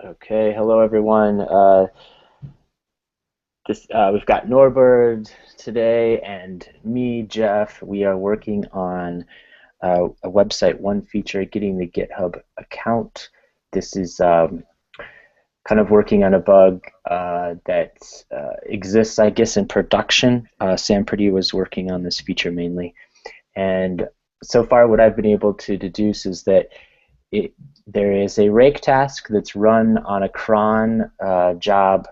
Okay, hello everyone. We've got Norbert today and me, Jeff. We are working on a website one feature, getting the GitHub account. This is kind of working on a bug that exists, I guess, in production. Sam Purdy was working on this feature mainly, and so far what I've been able to deduce is that it, there is a rake task that's run on a cron job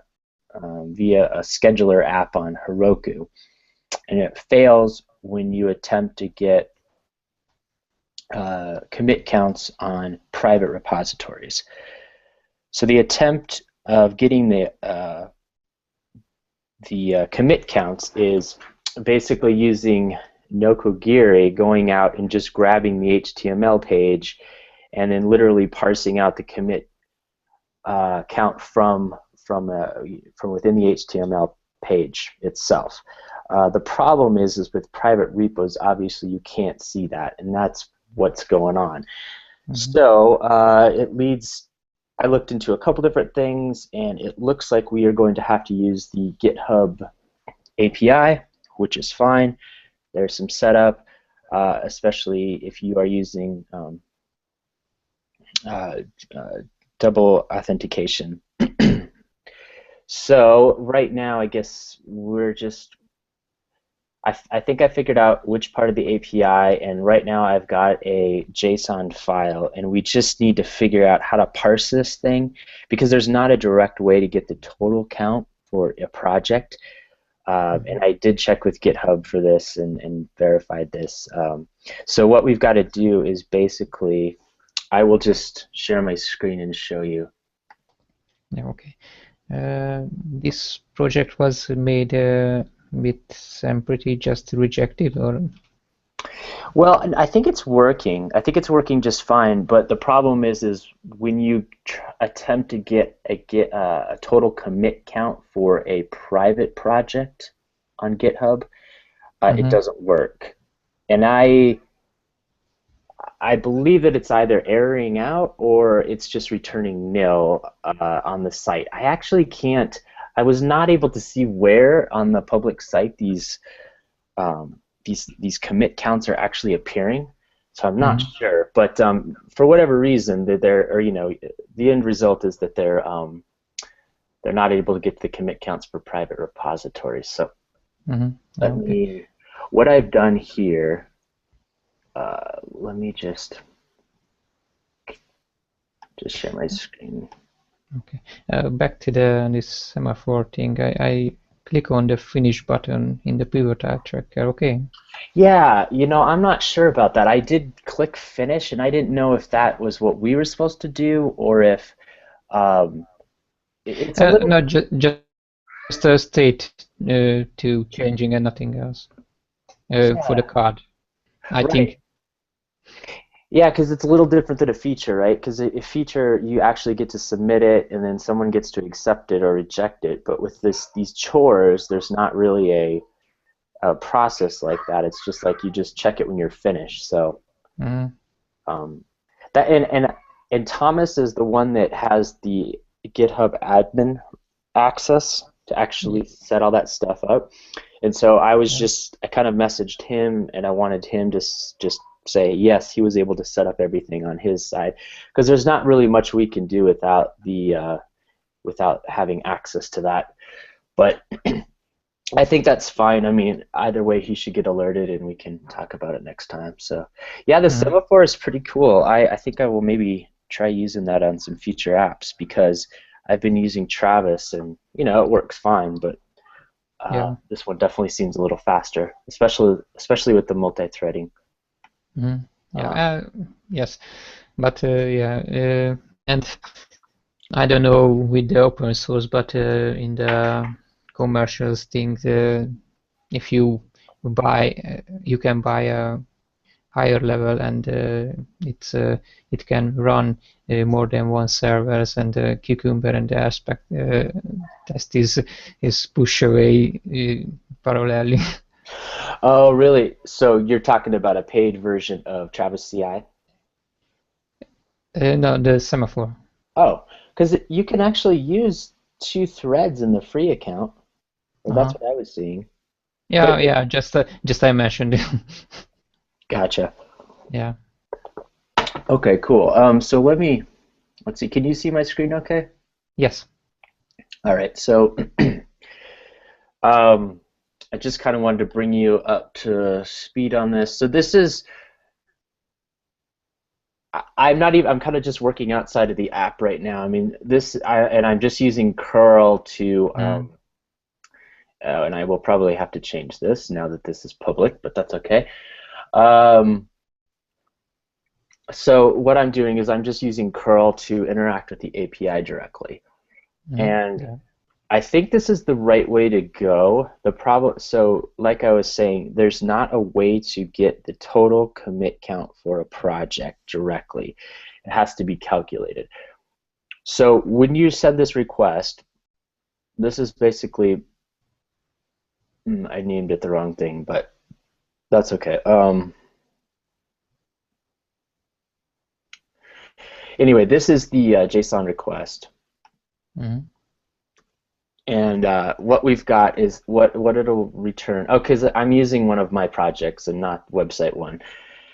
via a scheduler app on Heroku, and it fails when you attempt to get commit counts on private repositories. So the attempt of getting the commit counts is basically using Nokogiri, going out and just grabbing the HTML page and then literally parsing out the commit count from within the HTML page itself. The problem is with private repos, obviously you can't see that, and that's what's going on. So it leads. I looked into a couple different things, and it looks like we are going to have to use the GitHub API, which is fine. There's some setup, especially if you are using uh, double authentication. So right now, I guess we're just. I think I figured out which part of the API, and right now I've got a JSON file, and we just need to figure out how to parse this thing, because there's not a direct way to get the total count for a project. And I did check with GitHub for this and verified this. So what we've got to do is basically, I will just share my screen and show you. Yeah, okay. This project was made with some pretty just rejected, or Well, I think it's working. I think it's working just fine. But the problem is when you attempt to get a total commit count for a private project on GitHub, it doesn't work. And I believe that it's either erroring out or it's just returning nil on the site. I actually can't. I was not able to see where on the public site um, these commit counts are actually appearing, so I'm not sure. But for whatever reason, that the end result is that they're not able to get the commit counts for private repositories. So let okay. me. What I've done here. Let me just share my screen. Okay. Back to this semaphore thing. I click on the finish button in the pivotal tracker. Okay. Yeah, I'm not sure about that. I did click finish, and I didn't know if that was what we were supposed to do or if um, it's a little. No, just a state to changing and nothing else for the Yeah, card. I right. think. Yeah, because it's a little different than a feature, right? Because a feature, you actually get to submit it, and then someone gets to accept it or reject it. But with these chores, there's not really a process like that. It's just like you just check it when you're finished. So Mm, um, that and Thomas is the one that has the GitHub admin access to actually yeah. set all that stuff up. And so Yeah. I kind of messaged him, and I wanted him to just say yes, he was able to set up everything on his side, because there's not really much we can do without having access to that. But I think that's fine. I mean, either way, he should get alerted, and we can talk about it next time. So, yeah, the Mhm. semaphore is pretty cool. I think I will maybe try using that on some future apps, because I've been using Travis, and it works fine. But Yeah. this one definitely seems a little faster, especially with the multi-threading. Yeah. Um, Yes. But yeah. And I don't know with the open source, but in the commercial things, if you you can buy a higher level, and it can run more than one servers, and Cucumber and the aspect test is push away parallelly. oh, really? So you're talking about a paid version of Travis CI? No, the semaphore. Oh, because you can actually use two threads in the free account. Or that's Uh-huh. what I was seeing. But Yeah, yeah, just I mentioned. gotcha. Yeah. Okay, cool. So let's see. Can you see my screen okay? Yes. All right. So um, I just kind of wanted to bring you up to speed on this. So this is I'm not even I'm kind of just working outside of the app right now. I mean, and I'm just using curl to Mm. and I will probably have to change this now that this is public, but that's okay. Um, so what I'm doing is I'm just using curl to interact with the API directly. Mm. And Yeah. I think this is the right way to go. The problem, so like I was saying, there's not a way to get the total commit count for a project directly. It has to be calculated. So when you send this request, this is basically, I named it the wrong thing, but that's okay. Anyway, this is the JSON request. Mm. And what we've got is what it'll return. Oh, because I'm using one of my projects and not website one.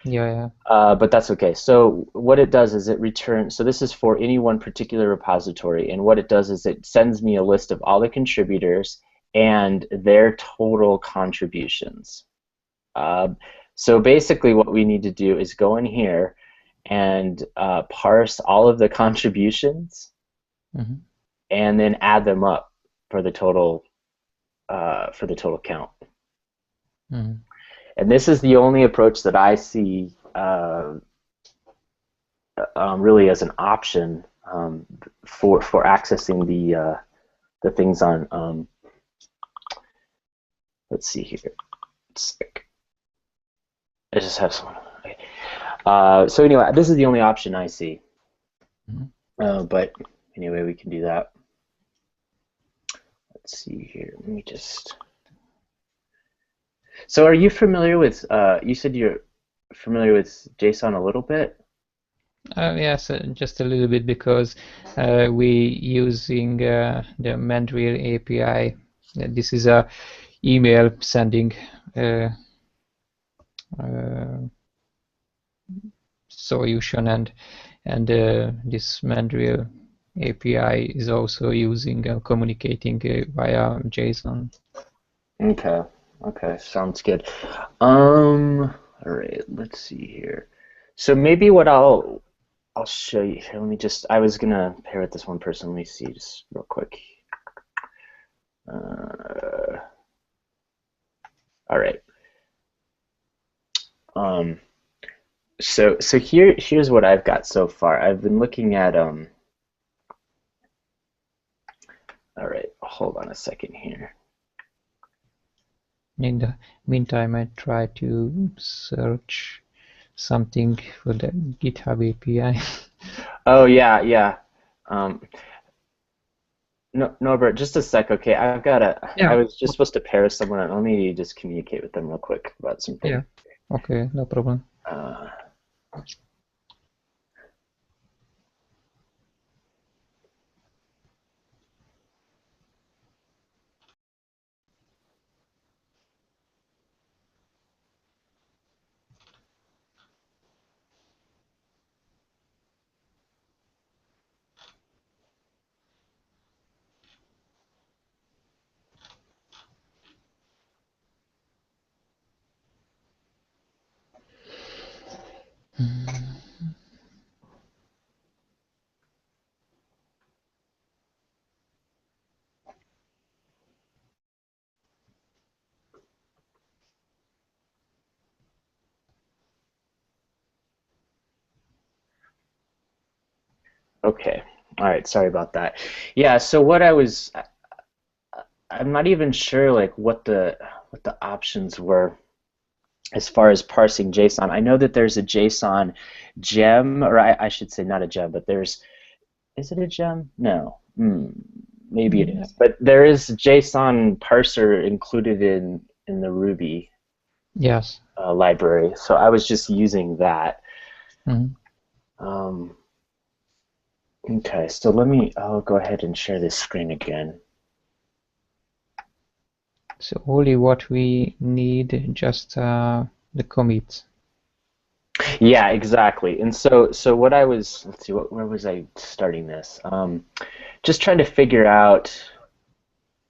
Yeah, yeah. But that's okay. So what it does is it returns. So this is for any one particular repository, and what it does is it sends me a list of all the contributors and their total contributions. Uh, so basically, what we need to do is go in here and parse all of the contributions Mm-hmm. and then add them up for the total count. Mm. And this is the only approach that I see really as an option for accessing the things on. Let's see here. I just have some. Okay. So anyway, this is the only option I see. Mm. But anyway, we can do that. Let's see here. Let me just. So are you familiar with? You said you're familiar with JSON a little bit. Yes, just a little bit because we using the Mandrill API. This is a email sending uh, uh, solution, and this Mandrill API is also using communicating via JSON. Okay. Okay. Sounds good. All right. Let's see here. So maybe what I'll show you here. Let me just. I was gonna pair with this one person. Let me see just real quick. Uh, all right. Um. So here's what I've got so far. I've been looking at All right. Hold on a second here. In the meantime, I try to search something for the GitHub API. Oh yeah, yeah. Um. No, Norbert, just a sec. Okay, I've got a. I Yeah, was just supposed to pair with someone. Let me just communicate with them real quick about yeah. something. Okay, no problem. Uh, okay. All right. Sorry about that. Yeah. So I'm not even sure like what the options were as far as parsing JSON. I know that there's a JSON gem, or I should say not a gem, but is it a gem? No. Maybe it Mm, is. But there is JSON parser included in the Ruby yes. library. So I was just using that. Mm. Um, Okay, so I'll go ahead and share this screen again. So only what we need, just the commit. Yeah, exactly. And so what I was, let's see, where was I starting this? Just trying to figure out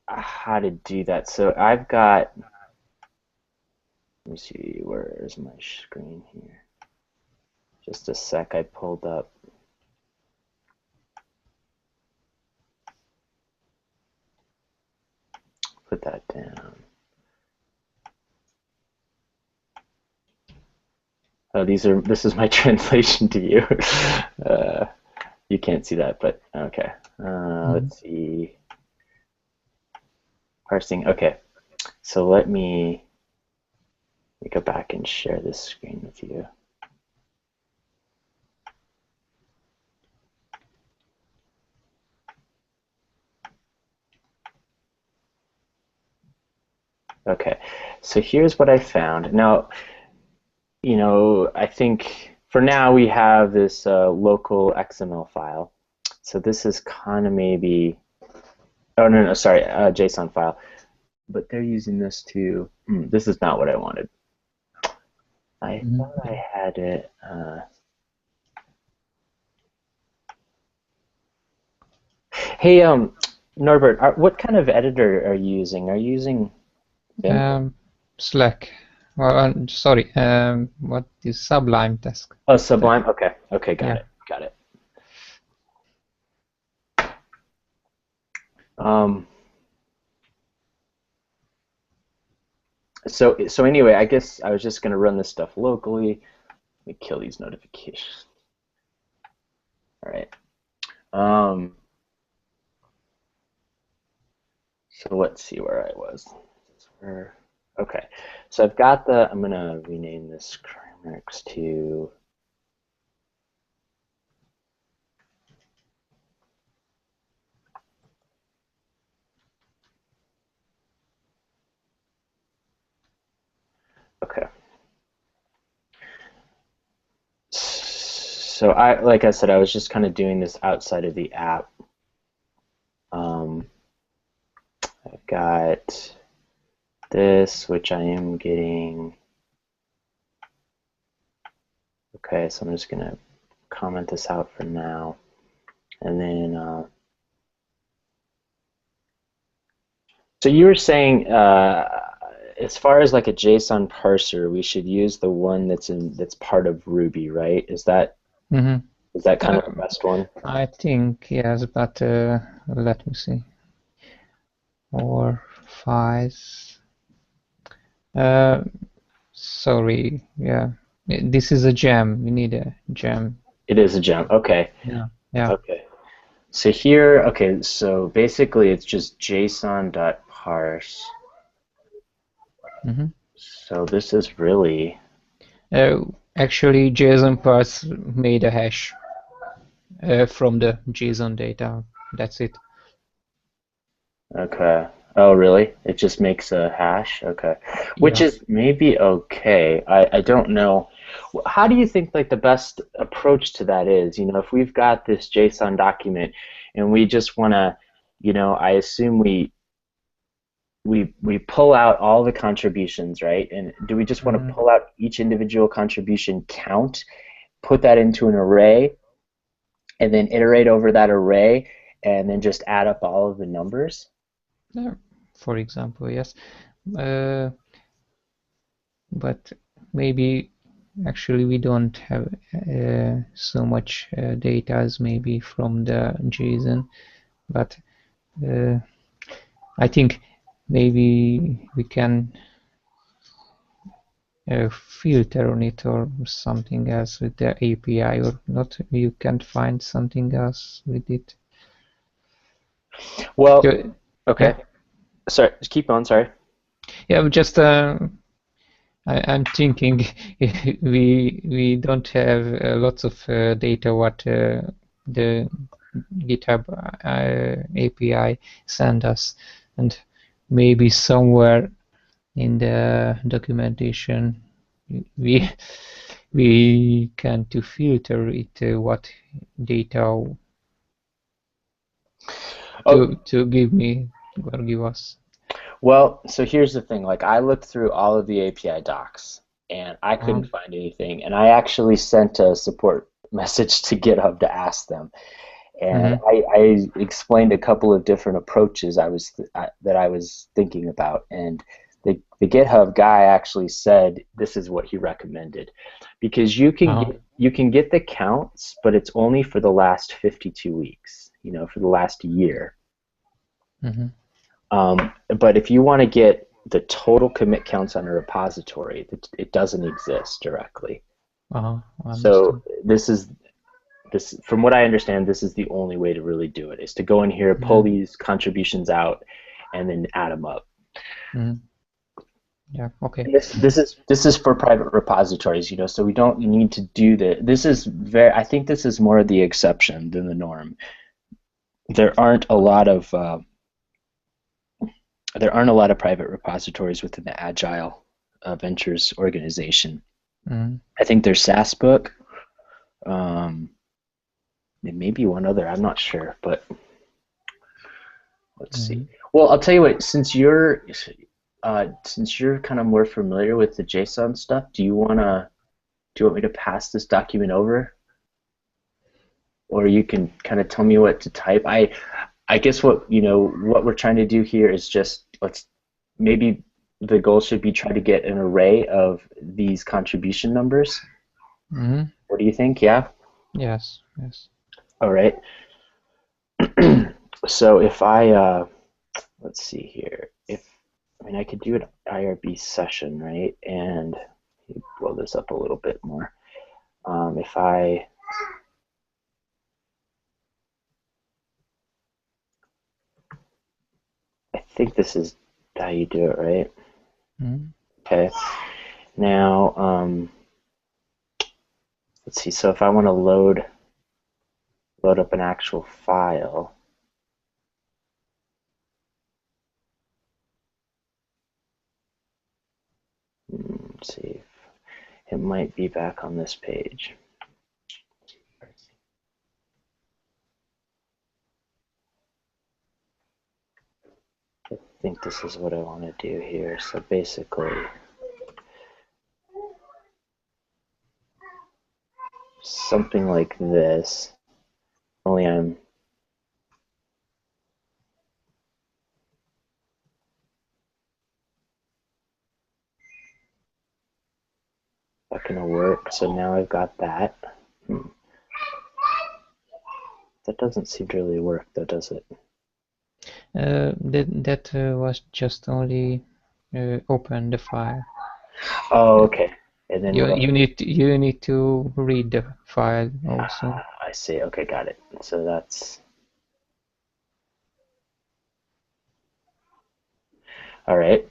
how to do that. So I've got, let me see, where's my screen here? Just a sec, I pulled up. Put that down. Oh, this is my translation to you. You can't see that, but okay. Let's see. Parsing. Okay. So let me go back and share this screen with you. Okay. So here's what I found. Now, I think for now we have this local XML file. So this is kind of maybe, oh no, sorry, JSON file. But they're using this to, this is not what I wanted. I thought I had it. Hey, Norbert, what kind of editor are you using? Are you using Vim? Slack. Well, sorry. What is Sublime Task? Oh, Sublime. Okay. Okay, got Yeah. it. Got it. Um, so anyway, I guess I was just gonna run this stuff locally. Let me kill these notifications. All right. So let's see where I was. Okay. So I've got I'm gonna rename this Crimex to okay. So like I said, I was just kind of doing this outside of the app. I've got this, which I am getting. Okay, so I'm just gonna comment this out for now, and then. So you were saying, as far as like a JSON parser, we should use the one that's part of Ruby, right? Is that kind of the best one? I think yes, but let me see. Or files. Sorry, yeah. This is a gem. We need a gem. It is a gem. Okay. Yeah. Yeah. Okay. So here, okay, so basically it's just JSON.parse. So this is really actually JSON parse made a hash from the JSON data. That's it. okay. Oh, really? It just makes a hash? Okay. Which is maybe okay. I don't know. How do you think like the best approach to that is? If we've got this JSON document and we just want to, I assume we pull out all the contributions, right? And do we just want to pull out each individual contribution count, put that into an array, and then iterate over that array, and then just add up all of the numbers? For example, yes. But maybe actually we don't have so much data as maybe from the JSON, but I think maybe we can filter on it or something else with the API, or not. You can't find something else with it. Well, okay. Yeah. Sorry, just keep on. Sorry. Yeah, just I'm thinking we don't have lots of data what the GitHub API send us, and maybe somewhere in the documentation we can to filter it what data Oh, to give me or give us. well, so here's the thing. Like I looked through all of the API docs and I Uh-huh. couldn't find anything. And I actually sent a support message to GitHub to ask them. And Mm-hmm. I explained a couple of different approaches that I was thinking about. And the GitHub guy actually said this is what he recommended. Because Uh-huh. you can get the counts, but it's only for the last 52 weeks, for the last year. Mm-hmm. But if you want to get the total commit counts on a repository, it doesn't exist directly. Uh-huh. I So understand. this, from what I understand, this is the only way to really do it, is to go in here, pull Mm-hmm. these contributions out, and then add them up. Mm-hmm. Yeah. Okay. And this is for private repositories, so we don't need to do that. This is very, I think this is more the exception than the norm. There aren't a lot of private repositories within the Agile Ventures organization. Mm-hmm. I think there's SaaS book, um, and maybe one other. I'm not sure, but let's Mm-hmm. see. Well, I'll tell you what. Since you're kind of more familiar with the JSON stuff, do you want me to pass this document over, or you can kind of tell me what to type? I guess what we're trying to do here is just let's maybe the goal should be try to get an array of these contribution numbers. Mm-hmm. What do you think? Yeah. Yes. Yes. All right. So if I let's see here. I could do an IRB session, right? And blow this up a little bit more. If I think this is how you do it, right? Mm-hmm. Okay. Now, let's see. So if I want to load up an actual file, let's see. It might be back on this page. I think this is what I want to do here. So basically, something like this. Only I'm not going to work. So now I've got that. That doesn't seem to really work, though, does it? That was just only open the file. Oh, okay. And then what? You need to read the file also. I see. Okay, got it. So that's all right.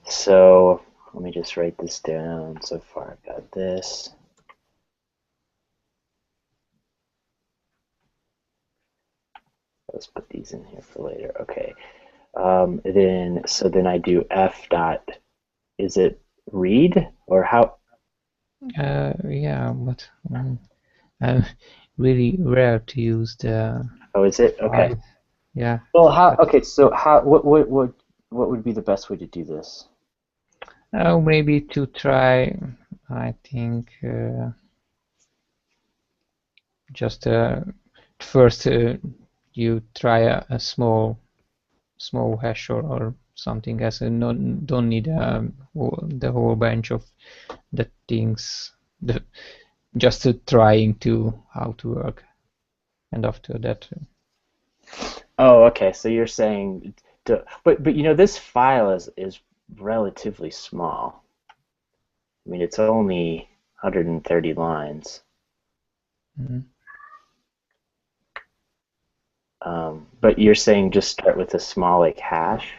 So let me just write this down. So far, I've got this. Let's put these in here for later. Okay. Then I do f dot. Is it read or how? Yeah, but I'm really rare to use the Oh, is it? Okay. file. Yeah, Well, how? but Okay. So how? What would be the best way to do this? maybe to try. I think just first you try a small hash or something as a no, don't need the whole bunch of the things. The just trying to how to work, and after that. Oh, okay. So you're saying, but this file is relatively small. I mean, it's only 130 lines. Mhm. But you're saying just start with a small like hash.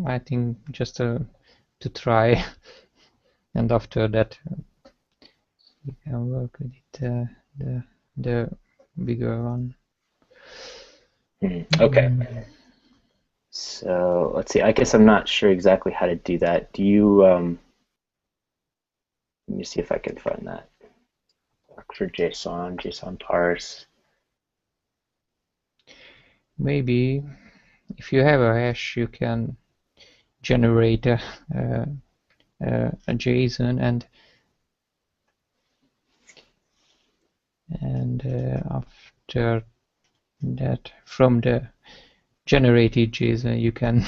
I think just to try, and after that you can work with it, the bigger one. Okay. Mm. So let's see. I guess I'm not sure exactly how to do that. Do you? Let me see if I can find that. For JSON parse. maybe if you have a hash, you can generate a JSON and after that, from the generated JSON, you can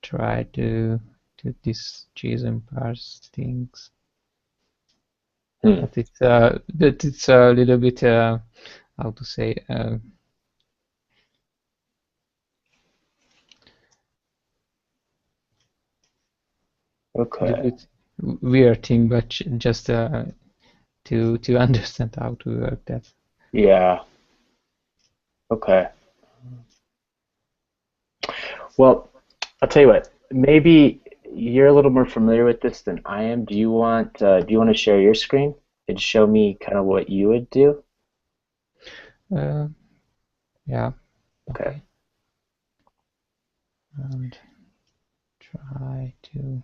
try to do this JSON parse things. But it's a little bit how to say Okay. a bit weird thing, but just to understand how to work that. Yeah. Okay. Well, I'll tell you what. Maybe you're a little more familiar with this than I am. Do you want to share your screen and show me kind of what you would do? Yeah. Okay. Okay. And try to.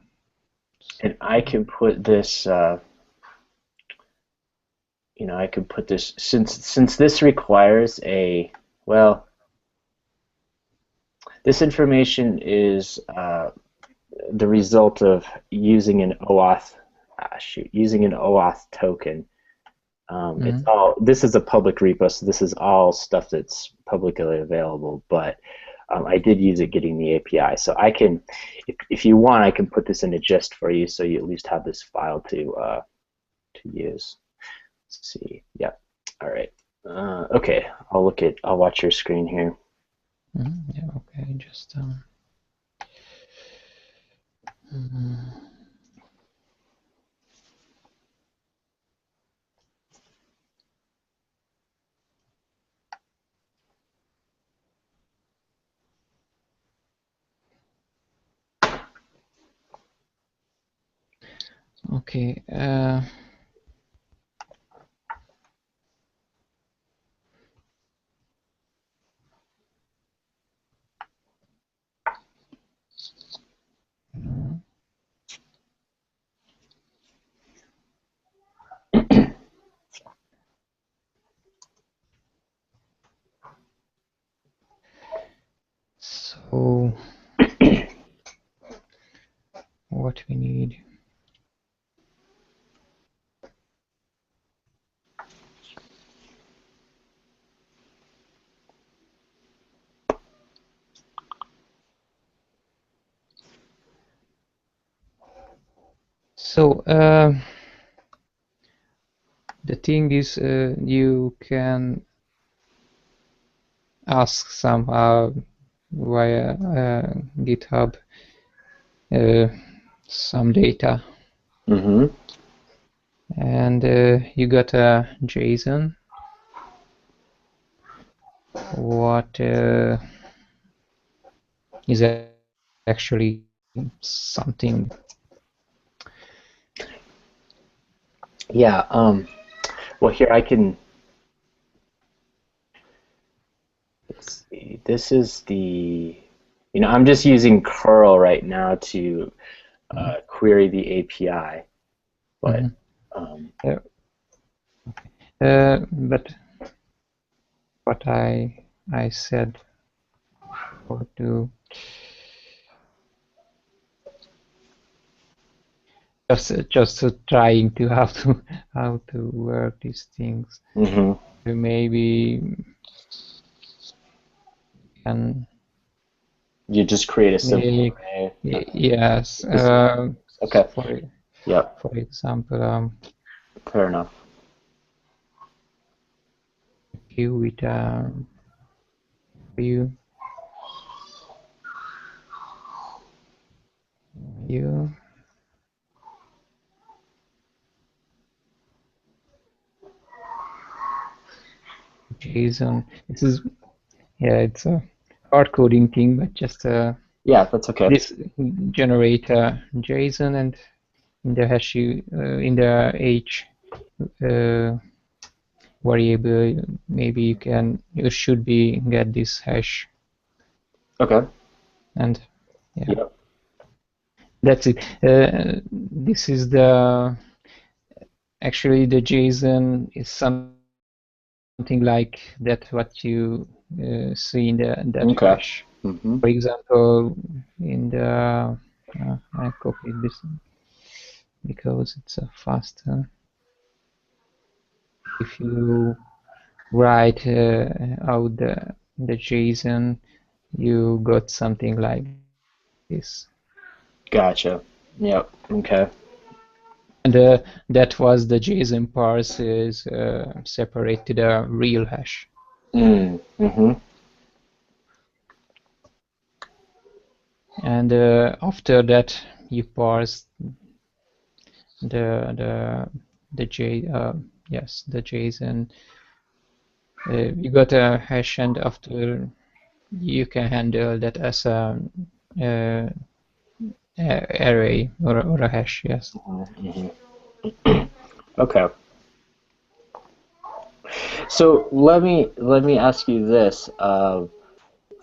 And I can put this. I could put this since this requires this information is the result of using an OAuth token. This is a public repo, so this is all stuff that's publicly available, but I did use it getting the API. So I can, if you want, I can put this in a gist for you so you at least have this file to use. Let's see. Yeah. All right. Okay. I'll watch your screen here. Yeah. Okay. Just. Okay. So what we need. So the thing is, you can ask somehow via GitHub some data, and you got a JSON. What is actually something? Yeah. Well, here I can. Let's see. This is the. I'm just using curl right now to query the API, but. But what I said or to just trying to how to work these things. Maybe can you just create a simple array. Yes. Okay. Yep. For example, Fair enough. queue with view JSON. This is it's a hard coding thing, but just yeah, that's okay. This generate a JSON, and in the hash in the h variable, maybe you should be get this hash. Okay. And yeah, that's it. This is actually the JSON is something something like that what you see in that Okay. hash. Mm-hmm. For example, in the I copied this because it's faster. If you write out the JSON, you got something like this. Gotcha. Yep. Okay. And that was the JSON parse is separate to the real hash. Mm-hmm. And after that, you parse the the JSON. You got a hash, and after you can handle that as a uh, array or a hash. Yes. Mm-hmm. Okay. So let me ask you this.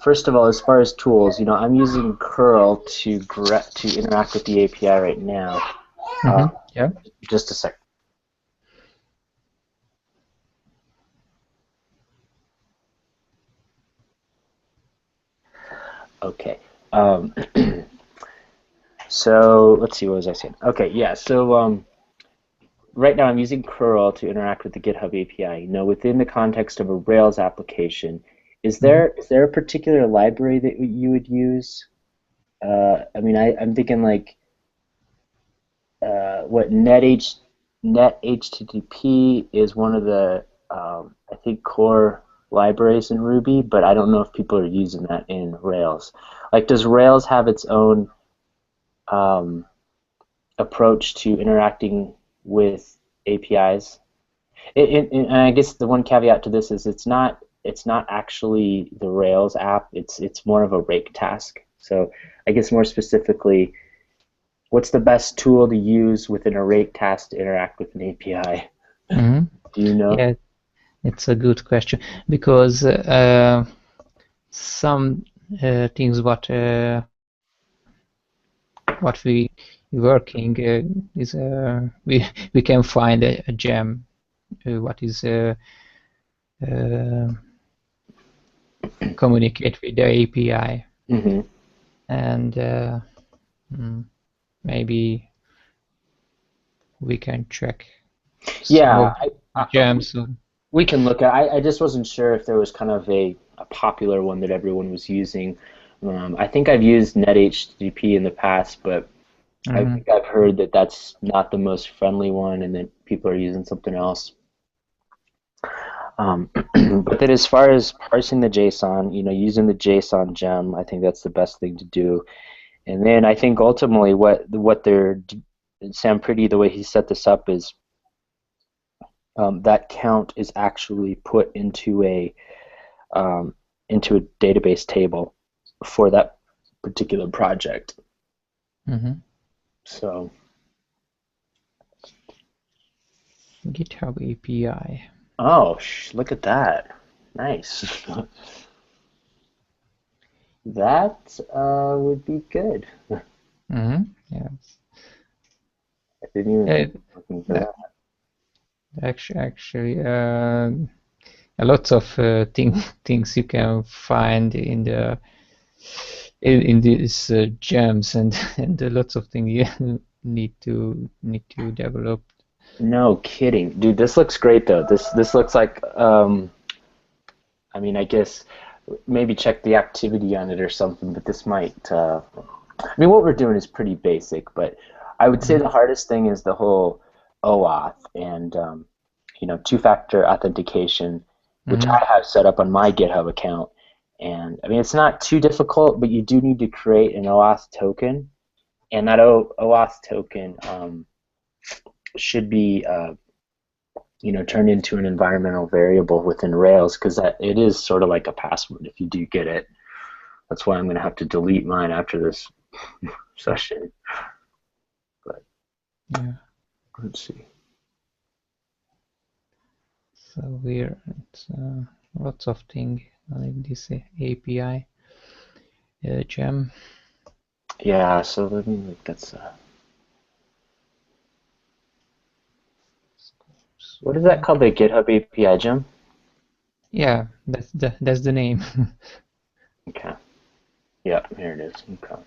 First of all, as far as tools, I'm using curl to interact with the API right now. Yeah. Just a sec. Okay. Um, so let's see, what was I saying? Okay, yeah. So right now I'm using curl to interact with the GitHub API. Within the context of a Rails application, is Mhm. there a particular library that you would use? I'm thinking like what NetHTTP is one of the I think core libraries in Ruby, but I don't know if people are using that in Rails. Like, does Rails have its own um, approach to interacting with APIs? And I guess the one caveat to this is it's not actually the Rails app. It's more of a rake task. So I guess more specifically, what's the best tool to use within a rake task to interact with an API? Mhm. Do you know? Yeah, it's a good question because some things what we working is we can find a gem what is uh, communicate with the API Hmm. and mm, maybe we can check some Yeah, of the gems. we can look at. I just wasn't sure if there was kind of a popular one that everyone was using. I think I've used NetHTTP in the past, but I Mhm. think I've heard that that's not the most friendly one, and that people are using something else. But then, as far as parsing the JSON, using the JSON gem, I think that's the best thing to do. And then I think ultimately what they're Sam Pretty, the way he set this up is that count is actually put um, into a database table for that particular project. Mhm. So, GitHub API. oh, look at that. Nice. That would be good. Yeah. I didn't even think Uh, of looking for that. actually, a lot of things you can find in the in these gems and and lots of things you need to develop. No kidding, dude. This looks great though. This looks like I guess maybe check the activity on it or something. But this might. What we're doing is pretty basic, but I would say Mhm. the hardest thing is the whole OAuth and two-factor authentication, which Mhm. I have set up on my GitHub account. And it's not too difficult, but you do need to create an OAuth token, and that OAuth token should be turned into an environmental variable within Rails, because it is sort of like a password if you do get it. That's why I'm going to have to delete mine after this session. But Yeah. let's see. So we're it's lots of things like this API gem. Yeah, so let me look. That's what is that called? The GitHub API gem? Yeah, that's the name. Okay. Yeah, here it is. Okay.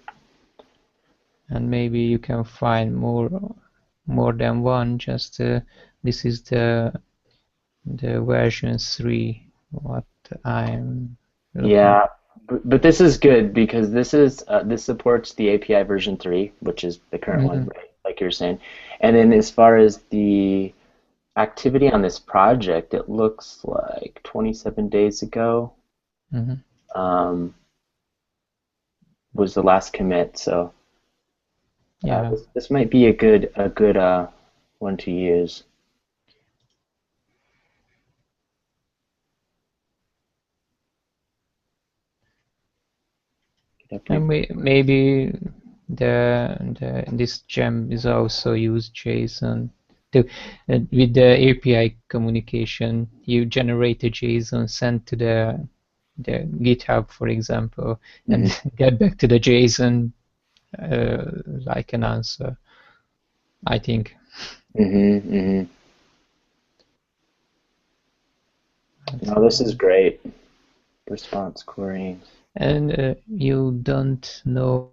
And maybe you can find more than one. Just this is the version 3 what I'm looking. Yeah, but this is good because this supports the API version 3, which is the current one, Hmm. right? Like you're saying. And then as far as the activity on this project, it looks like 27 days ago Hmm. um, was the last commit. So Yeah, this might be a good one to use. and maybe this gem is also use JSON to with the API communication. You generate a JSON, send to the GitHub, for example, and Hmm. get back to the JSON like an answer. I think. Hmm. Hmm. But, No, this is great. Response querying. and you don't know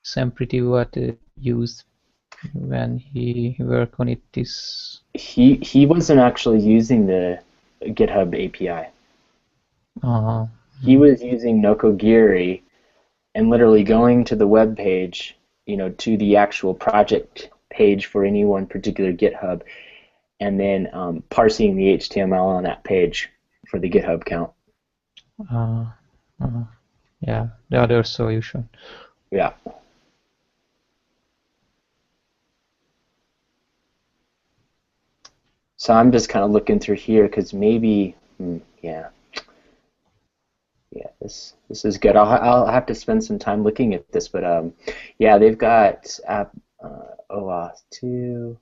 Sam Pretty what used when he worked on it. This. He wasn't actually using the GitHub API. Uh, He was using Nokogiri and literally going to the web page, to the actual project page for any one particular GitHub, and then parsing the HTML on that page for the GitHub count. uh, uh, yeah, the other solution. Yeah. So I'm just kind of looking through here because maybe, yeah, yeah, this is good. I'll have to spend some time looking at this, but yeah, they've got app OAuth 2.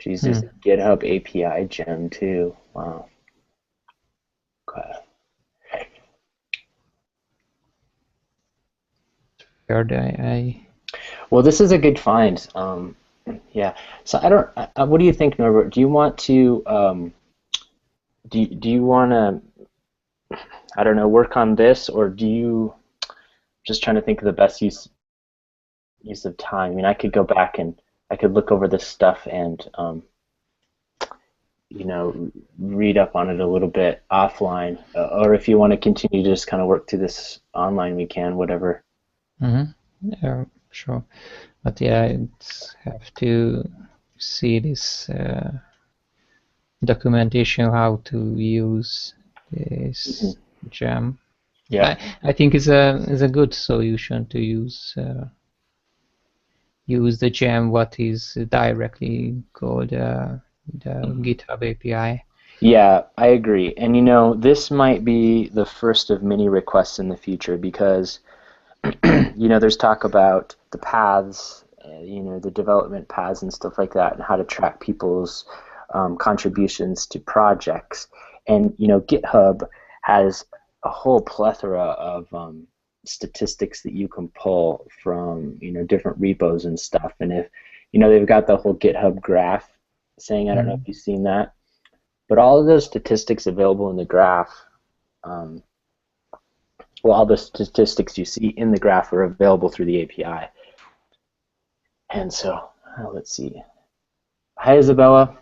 Geez, there's Hmm. a GitHub API gem too. Wow. Okay. Third, I Well, this is a good find. Yeah. So I don't. What do you think, Norbert? Do you want to? Do you want to? I don't know. Work on this, or do you just trying to think of the best use of time? I mean, I could go back and I could look over this stuff and read up on it a little bit offline, or if you want to continue to just kind of work through this online, we can. Whatever. yeah, sure. But yeah, it's have to see this documentation how to use Hmm. this gem. Yeah. I think it's a good solution to use the gem what is directly called the GitHub API. Yeah, I agree. And this might be the first of many requests in the future because, there's talk about the paths, the development paths and stuff like that, and how to track people's contributions to projects. And, GitHub has a whole plethora of statistics that you can pull from, different repos and stuff. And if, they've got the whole GitHub graph saying, I don't know if Mm. you've seen that, but all of those statistics available in the graph, um, well, all the statistics you see in the graph are available through the API. And so, let's see. Hi, Isabella.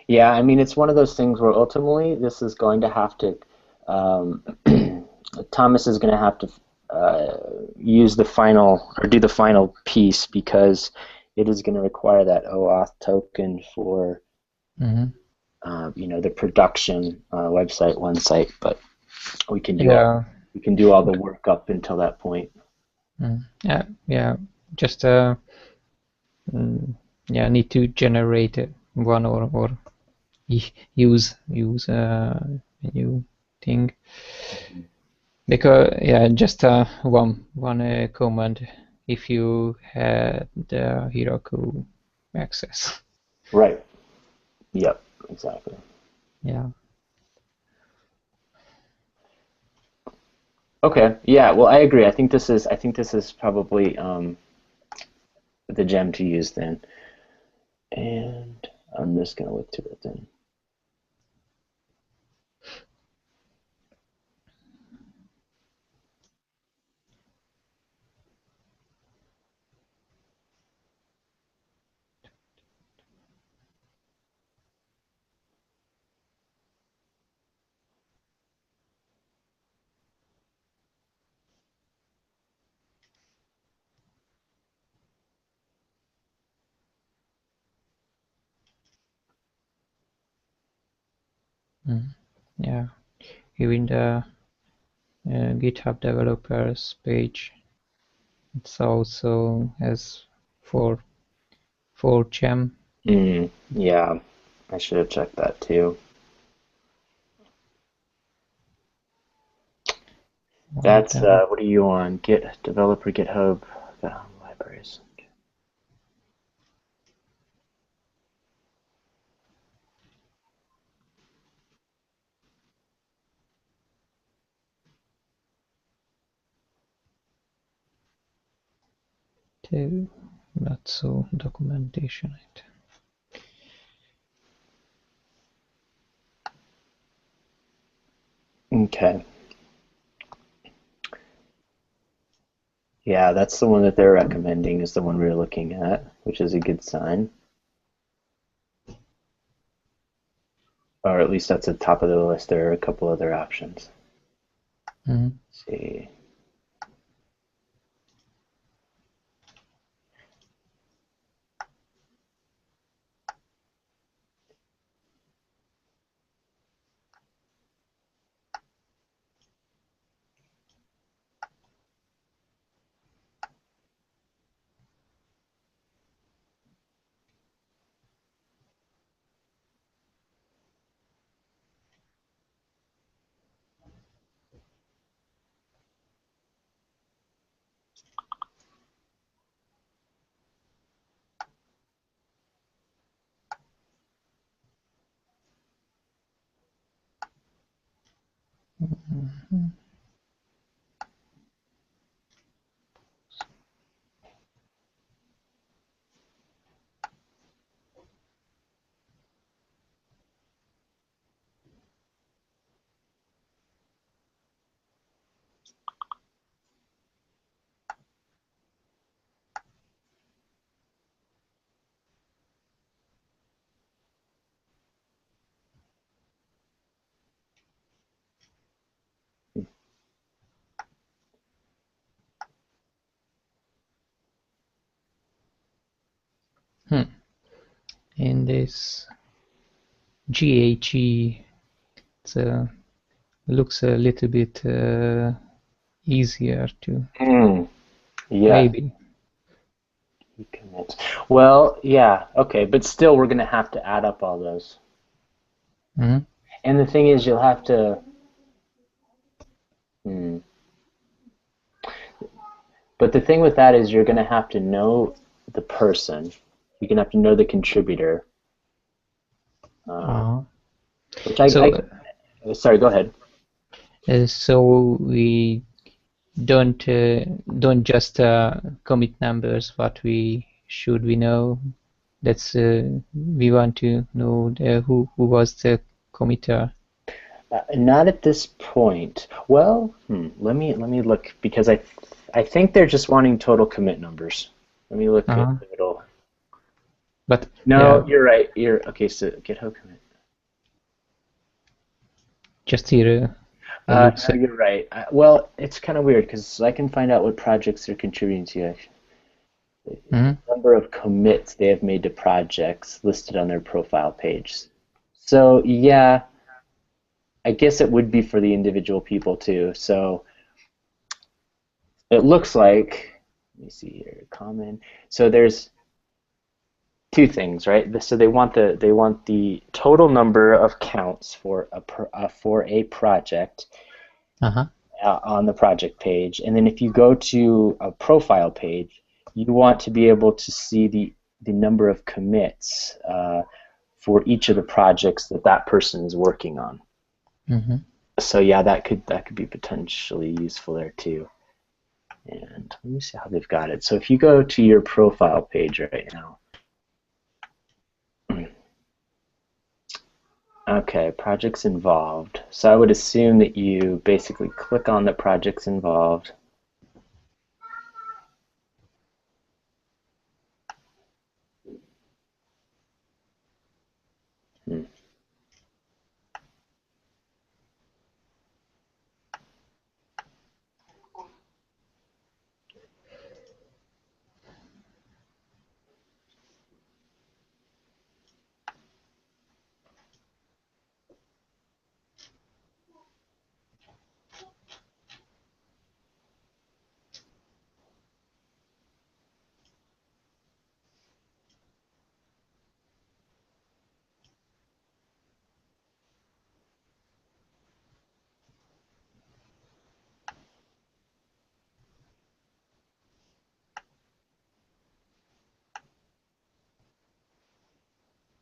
Yeah, I mean, it's one of those things where ultimately this is going to have to, um, Thomas is going to have to use the final, or do the final piece because it is going to require that OAuth token for, Mhm. the production website, one site, but we can do all Yeah. we can do all the work up until that point. Yeah, yeah. Just mm, yeah, need to generate one or use a new thing because yeah, just one command if you had the Heroku access. Right. Yep. Exactly. Yeah. Okay. Yeah. Well, I agree. I think this is probably the gem to use then. And I'm just gonna look to it then. Yeah. Even the GitHub developers page, it's also has four gem. Yeah. I should have checked that too. And That's what are you on? Git developer GitHub libraries. not so documentation. Okay. Yeah, that's the one that they're recommending is the one we're looking at, which is a good sign. Or at least that's at the top of the list. There are a couple other options. Mm. Let's see. In this GHE, it looks a little bit easier to Yeah. maybe. Commits. Well, yeah, okay, but still we're gonna have to add up all those. Mm. And the thing is, you'll have to. Hmm. But the thing with that is, you're gonna have to know the person. You're gonna have to know the contributor. Uh, which So, sorry, go ahead. so we don't just commit numbers. What we know? That's we want to know who was the committer. Not at this point. Well, let me look because I think they're just wanting total commit numbers. Let me look at Uh-huh. the middle. But yeah, No, you're right. You're okay. So GitHub commit. just here it looks. No, you're right. Well, it's kind of weird because I can find out what projects they're contributing to. The Mhm. number of commits they have made to projects listed on their profile page. So yeah, I guess it would be for the individual people too. So it looks like, let me see here, common. So there's two things, right? So they want the total number of counts for a project Uh-huh. on the project page. And then if you go to a profile page, you want to be able to see the number of commits for each of the projects that that person is working on. Mm-hmm. So yeah, that could be potentially useful there too. And let me see how they've got it. So if you go to your profile page right now, okay, projects involved. So I would assume that you basically click on the projects involved. Hmm.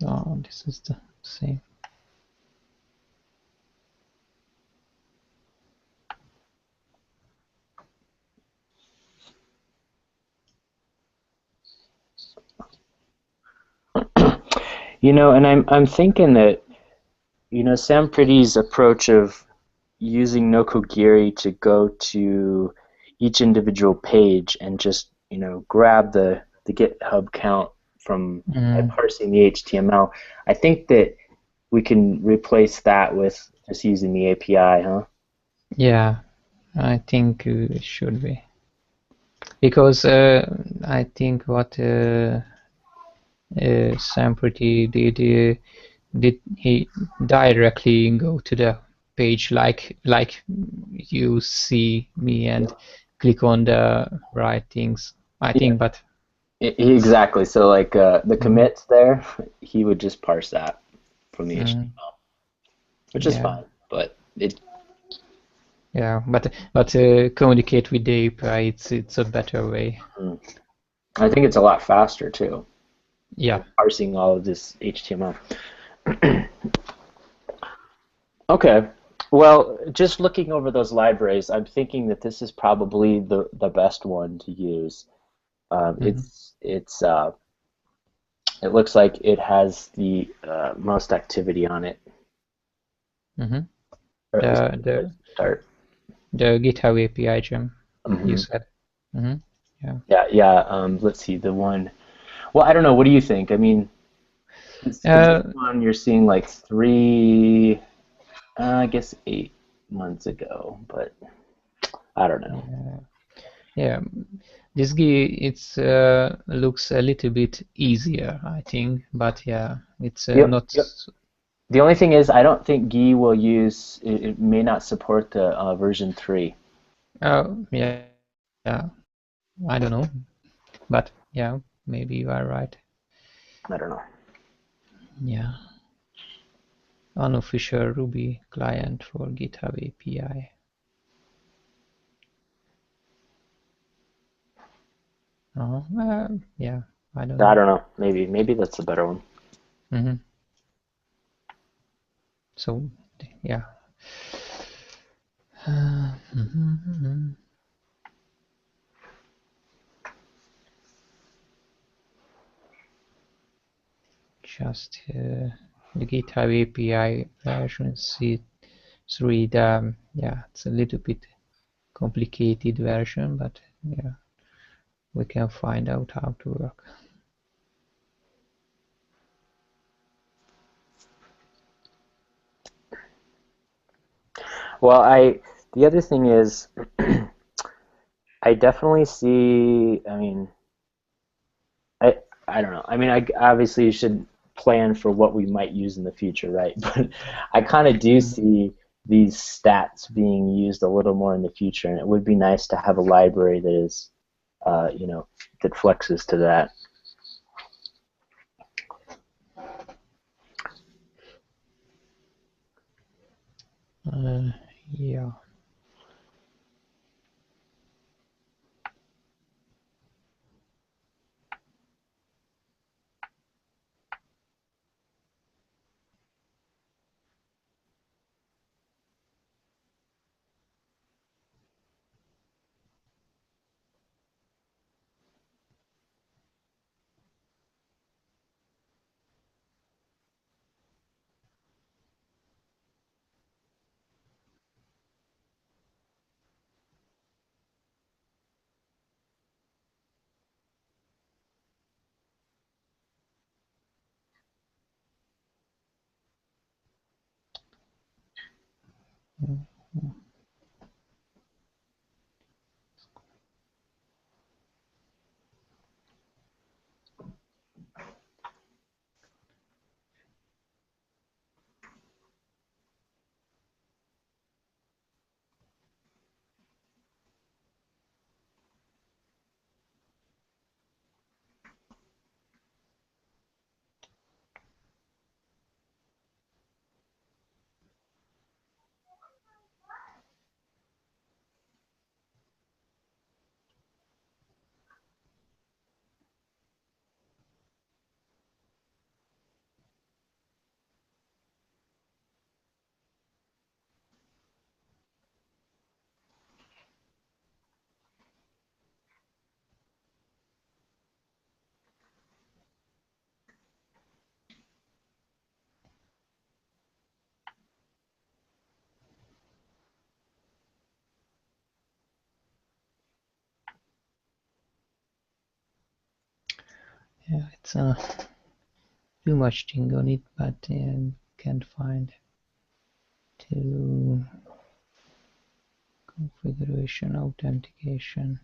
Oh, this is the same. You know, and I'm thinking that, you know, Sam Pretty's approach of using Nokogiri to go to each individual page and just, you know, grab the GitHub count from by Mm, parsing the HTML. I think that we can replace that with just using the API, huh? yeah, I think it should be. Because I think what Sam Pretty did he directly go to the page like you see me and click on the right things, I Yeah, think, but exactly. So like the mm, commits there, he would just parse that from the mm, HTML, which is yeah, fine. But it, yeah, but communicate with the API, it's a better way. mm, I think it's a lot faster too, Yeah. parsing all of this HTML. Okay. Well, just looking over those libraries, I'm thinking that this is probably the best one to use. Mm-hmm. It looks like it has the most activity on it, Mm-hmm. or at least a The good place the to start. the GitHub API gem you Hmm. said. Mm-hmm. Yeah. Yeah, yeah. Let's see the one. Well, I don't know. What do you think? I mean, because this Uh, one you're seeing like three, I guess 8 months ago, but I don't know. yeah. Yeah. This GUI it's looks a little bit easier, I think, but yeah, it's The, not. the, the only thing is, I don't think Guy will use. It may not support the version 3. Oh, yeah, yeah. I don't know, but yeah, maybe you are right. I don't know. Yeah, unofficial Ruby client for GitHub API. Oh, yeah, I don't I know. don't know. Maybe that's a better one. Mm-hmm. So, yeah. Mhm. Just the GitHub API version C3. Yeah, it's a little bit complicated version, but yeah, we can find out how to work. Well, the other thing is, I definitely see. I mean, I I don't know. I mean, I obviously you should plan for what we might use in the future, right? But I kind of do Mm. see these stats being used a little more in the future, and it would be nice to have a library that is, you know, that flexes to that. Uh, yeah. Yeah, it's too much thing on it, but can't find to configuration authentication.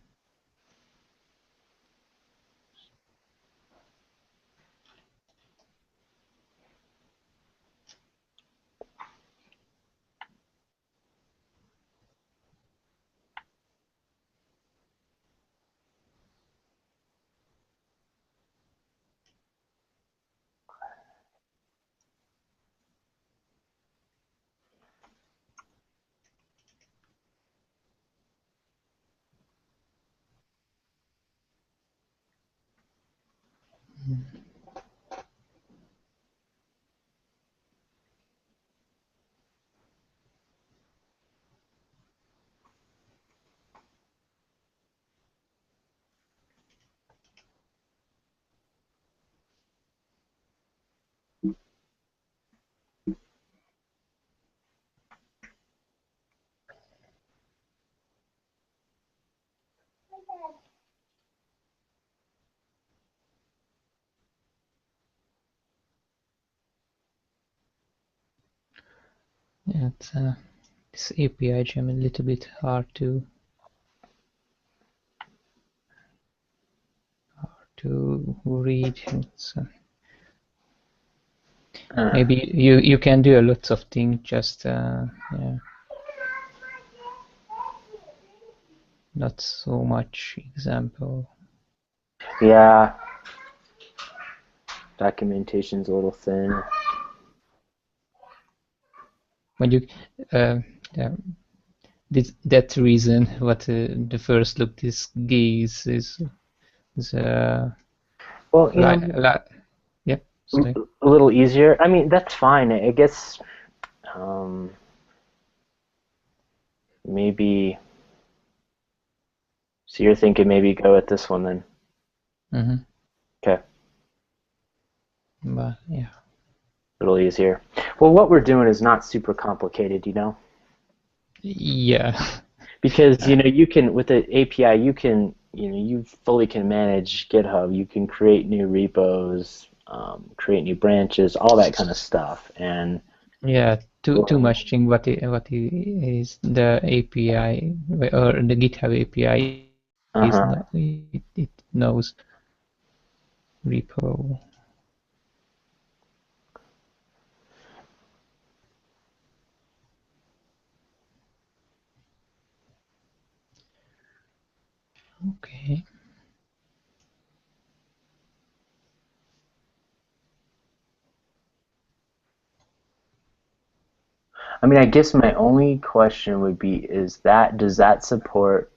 Yeah, it's this API gem a little bit hard to read. It's, maybe you can do a lots of things, just yeah, not so much example. Yeah, documentation's a little thin. When you yeah, that reason what the first look this gives is Well, you know, yep, sorry. a little easier. I mean, that's fine. I guess maybe. So you're thinking maybe go with this one then? Mm-hmm. Okay, But yeah, a little easier. Well, what we're doing is not super complicated, you know, yeah. because you know you can with the API you fully can manage GitHub. You can create new repos, create new branches, all that kind of stuff, and Yeah, too well, much thing what is the API or the GitHub API is uh-huh. not it knows repo. Okay. I mean, I guess my only question would be, does that support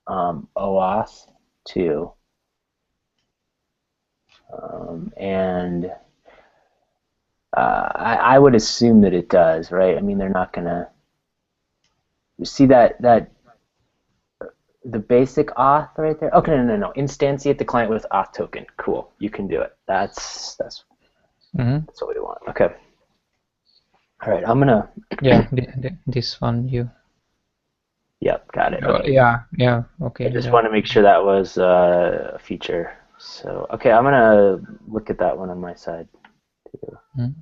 OAuth too? And I would assume that it does, right? I mean, they're not gonna see that the basic auth right there. Okay, no. Instantiate the client with auth token. Cool, you can do it. That's Mm-hmm. that's what we want. Okay. All right, I'm gonna. Yeah, this one you. Yep, got it. Oh, Okay. yeah. I Okay. just want to make sure that was a feature. So okay, I'm gonna look at that one on my side too. Mm.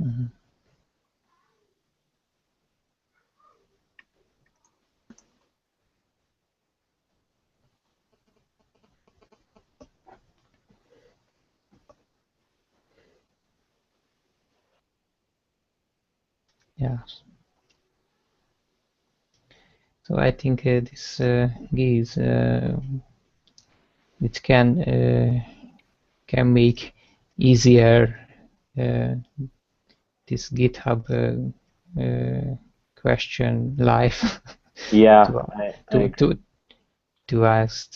Mhm. Yeah. So I think this gives it can make easier this GitHub question live Yeah, to I to agree. to to ask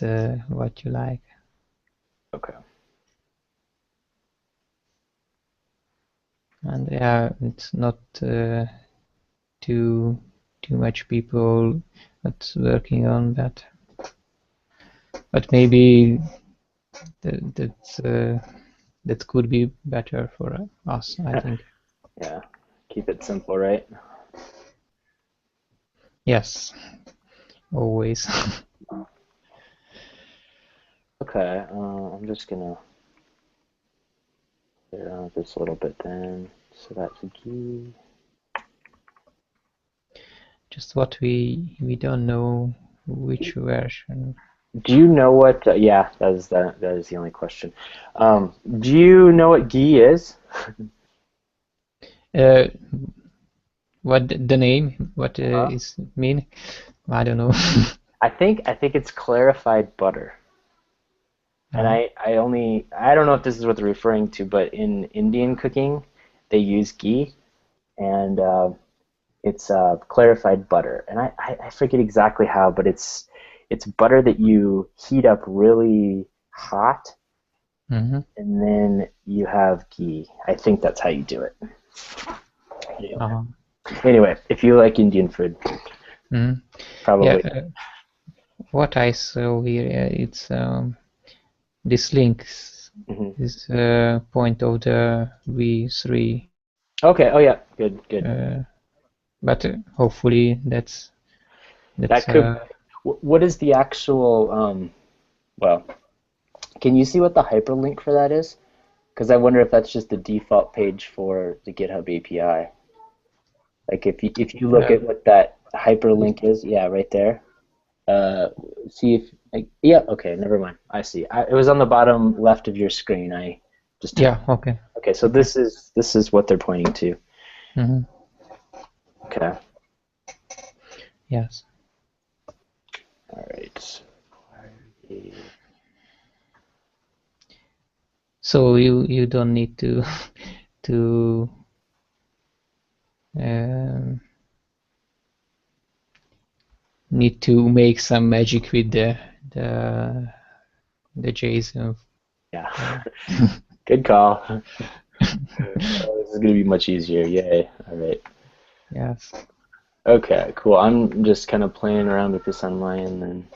what you like. Okay. And yeah, it's not too too much people that's working on that. But maybe that could be better for us, I think. Yeah, keep it simple, right? Yes, always. Okay, I'm just gonna play around with this a little bit then. So that's a key. Just what we don't know which version. Do you know what? Yeah, that is the only question. Do you know what ghee is? Uh, what the name? What is mean? I don't know. I think it's clarified butter. And Uh, I don't know if this is what they're referring to, but in Indian cooking, they use ghee, and it's clarified butter. And I forget exactly how, but it's butter that you heat up really hot, mhm. and then you have ghee. I think that's how you do it. Anyway, Uh-huh. if you like Indian food, Mhm. Yeah, probably. what I saw here, it's this links Hmm. this point of the V3, Okay. Oh yeah. Good. Good. uh, but hopefully that's That could. What is the actual? Well, can you see what the hyperlink for that is? Because I wonder if that's just the default page for the GitHub API. Like if you look uh, at what that hyperlink is, yeah, right there. Uh, see if like, yeah, okay, never mind. I see. It was on the bottom left of your screen. I just turned. yeah, okay, Okay, so okay. this is what they're pointing to. Mhm. Okay. Yes. All right. So you don't need to to um, need to make some magic with the the JSON. Yeah. Uh, Good call. This is gonna be much easier. Yay. All right. yes. Okay, cool. I'm just kind of playing around with this on my end then.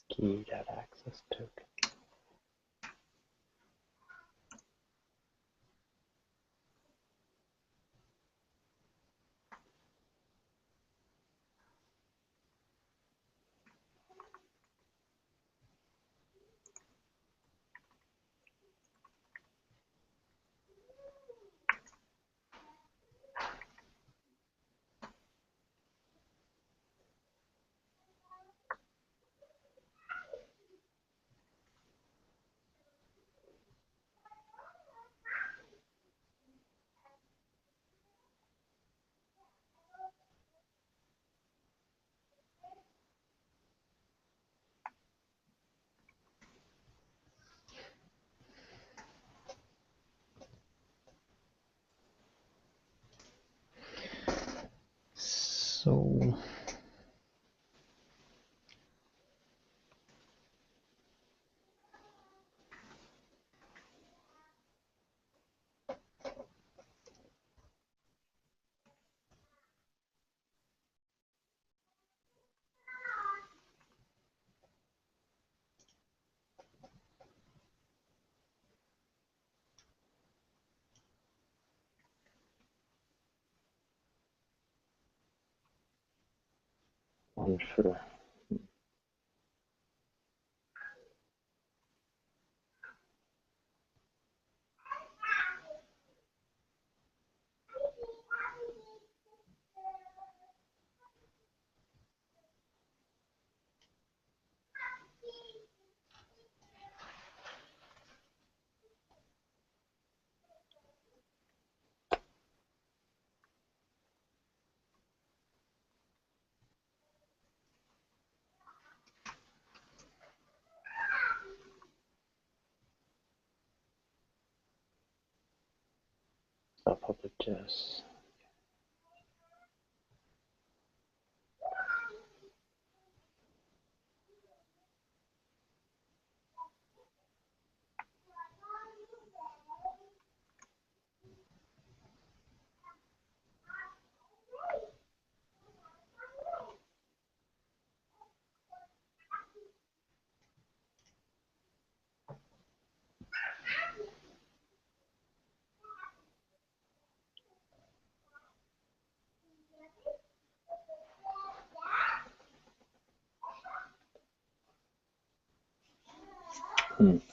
Key.access token. So Sure. Public JS.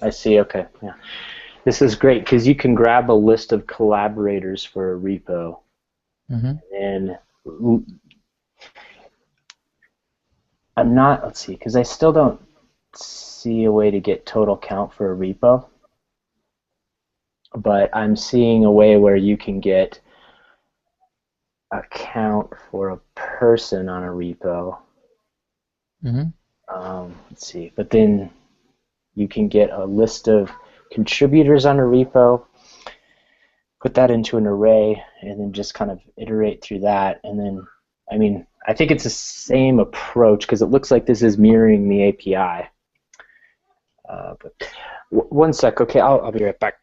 I see. Okay. Yeah. This is great because you can grab a list of collaborators for a repo, and I'm not. Let's see, because I still don't see a way to get total count for a repo, but I'm seeing a way where you can get a count for a person on a repo. Let's see, but then you can get a list of contributors on a repo, put that into an array, and then just kind of iterate through that. And then, I mean, I think it's the same approach because it looks like this is mirroring the API. But one sec, okay, I'll be right back.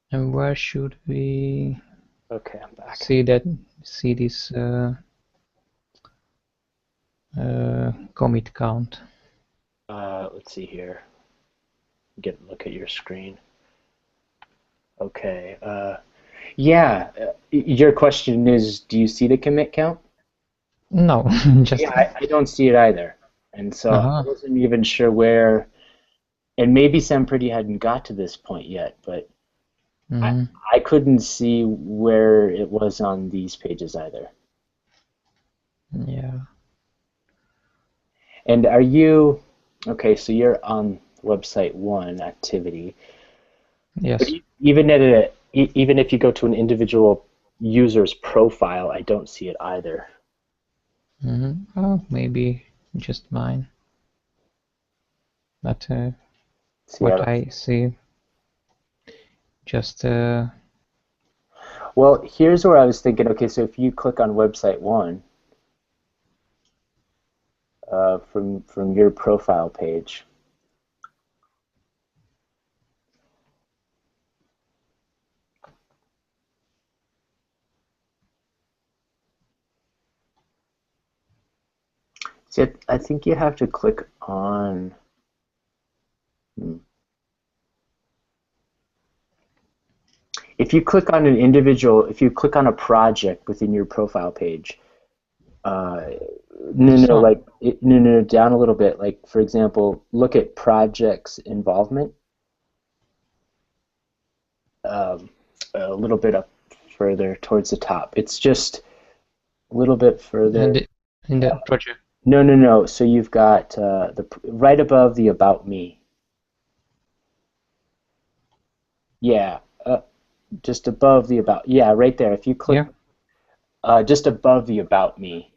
And where should we Okay, I'm back. see this commit count? Let's see here. Look at your screen. Okay. Yeah. Your question is, do you see the commit count? No, just Yeah, I don't see it either, and so I wasn't even sure where. And maybe Sampriti hadn't got to this point yet, but I couldn't see where it was on these pages either. Yeah. And are you, okay, so you're on website 1 activity. Yes. But even if you go to an individual user's profile, I don't see it either. Oh, maybe just mine. But what I see, just well, here's where I was thinking, okay, so if you click on website 1 from your profile page, see, I think you have to click on if you click on an individual, if you click on a project within your profile page, no, down a little bit. Like, for example, look at projects involvement. A little bit up further towards the top. It's just a little bit further. In the project. No. So you've got right above the About Me. Yeah, just above the about. Yeah, right there. If you click Yeah, just above the about me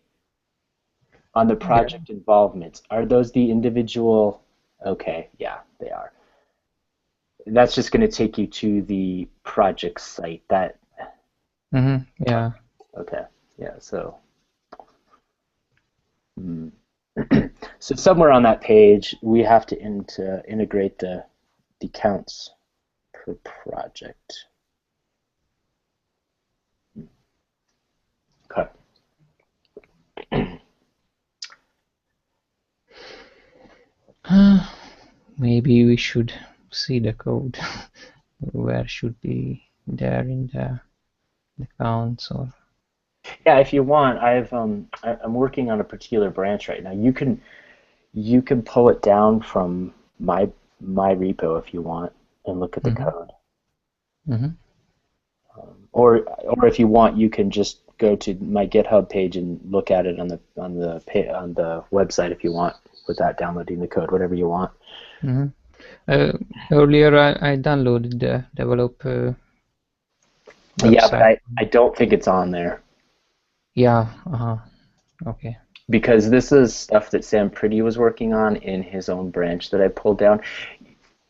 on the yeah. project involvements, are those the individual? Okay, yeah, they are. That's just going to take you to the project site. That Yeah. okay, yeah. So, mm. So somewhere on that page, we have to integrate the counts per project. Okay. Maybe we should see the code. Where should be there in the counts or Yeah, if you want, I'm working on a particular branch right now. You can pull it down from my repo if you want and look at the hmm code. hmm Or if you want, you can just go to my GitHub page and look at it on the website if you want, without downloading the code, whatever you want. hmm Uh, Earlier, I downloaded the develop Yeah, but website. I don't think it's on there Yeah, okay. because this is stuff that Sam Pretty was working on in his own branch that I pulled down.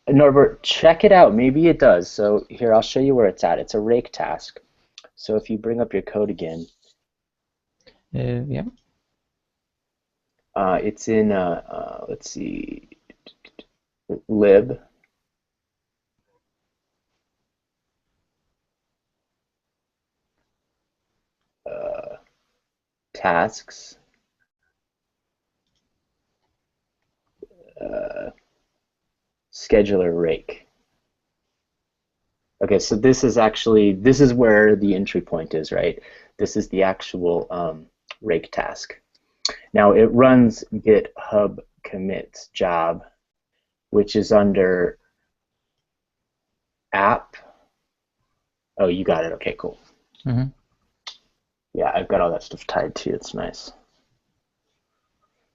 Norbert, check it out. Maybe it does. So here, I'll show you where it's at. It's a rake task. So if you bring up your code again, Yeah. it's in, let's see, lib, uh, tasks, uh, scheduler rake. Okay, so this is where the entry point is, right? This is the actual rake task. Now it runs GitHub commits job, which is under app. Oh, you got it. Okay, cool. hmm Yeah, I've got all that stuff tied to. It's nice.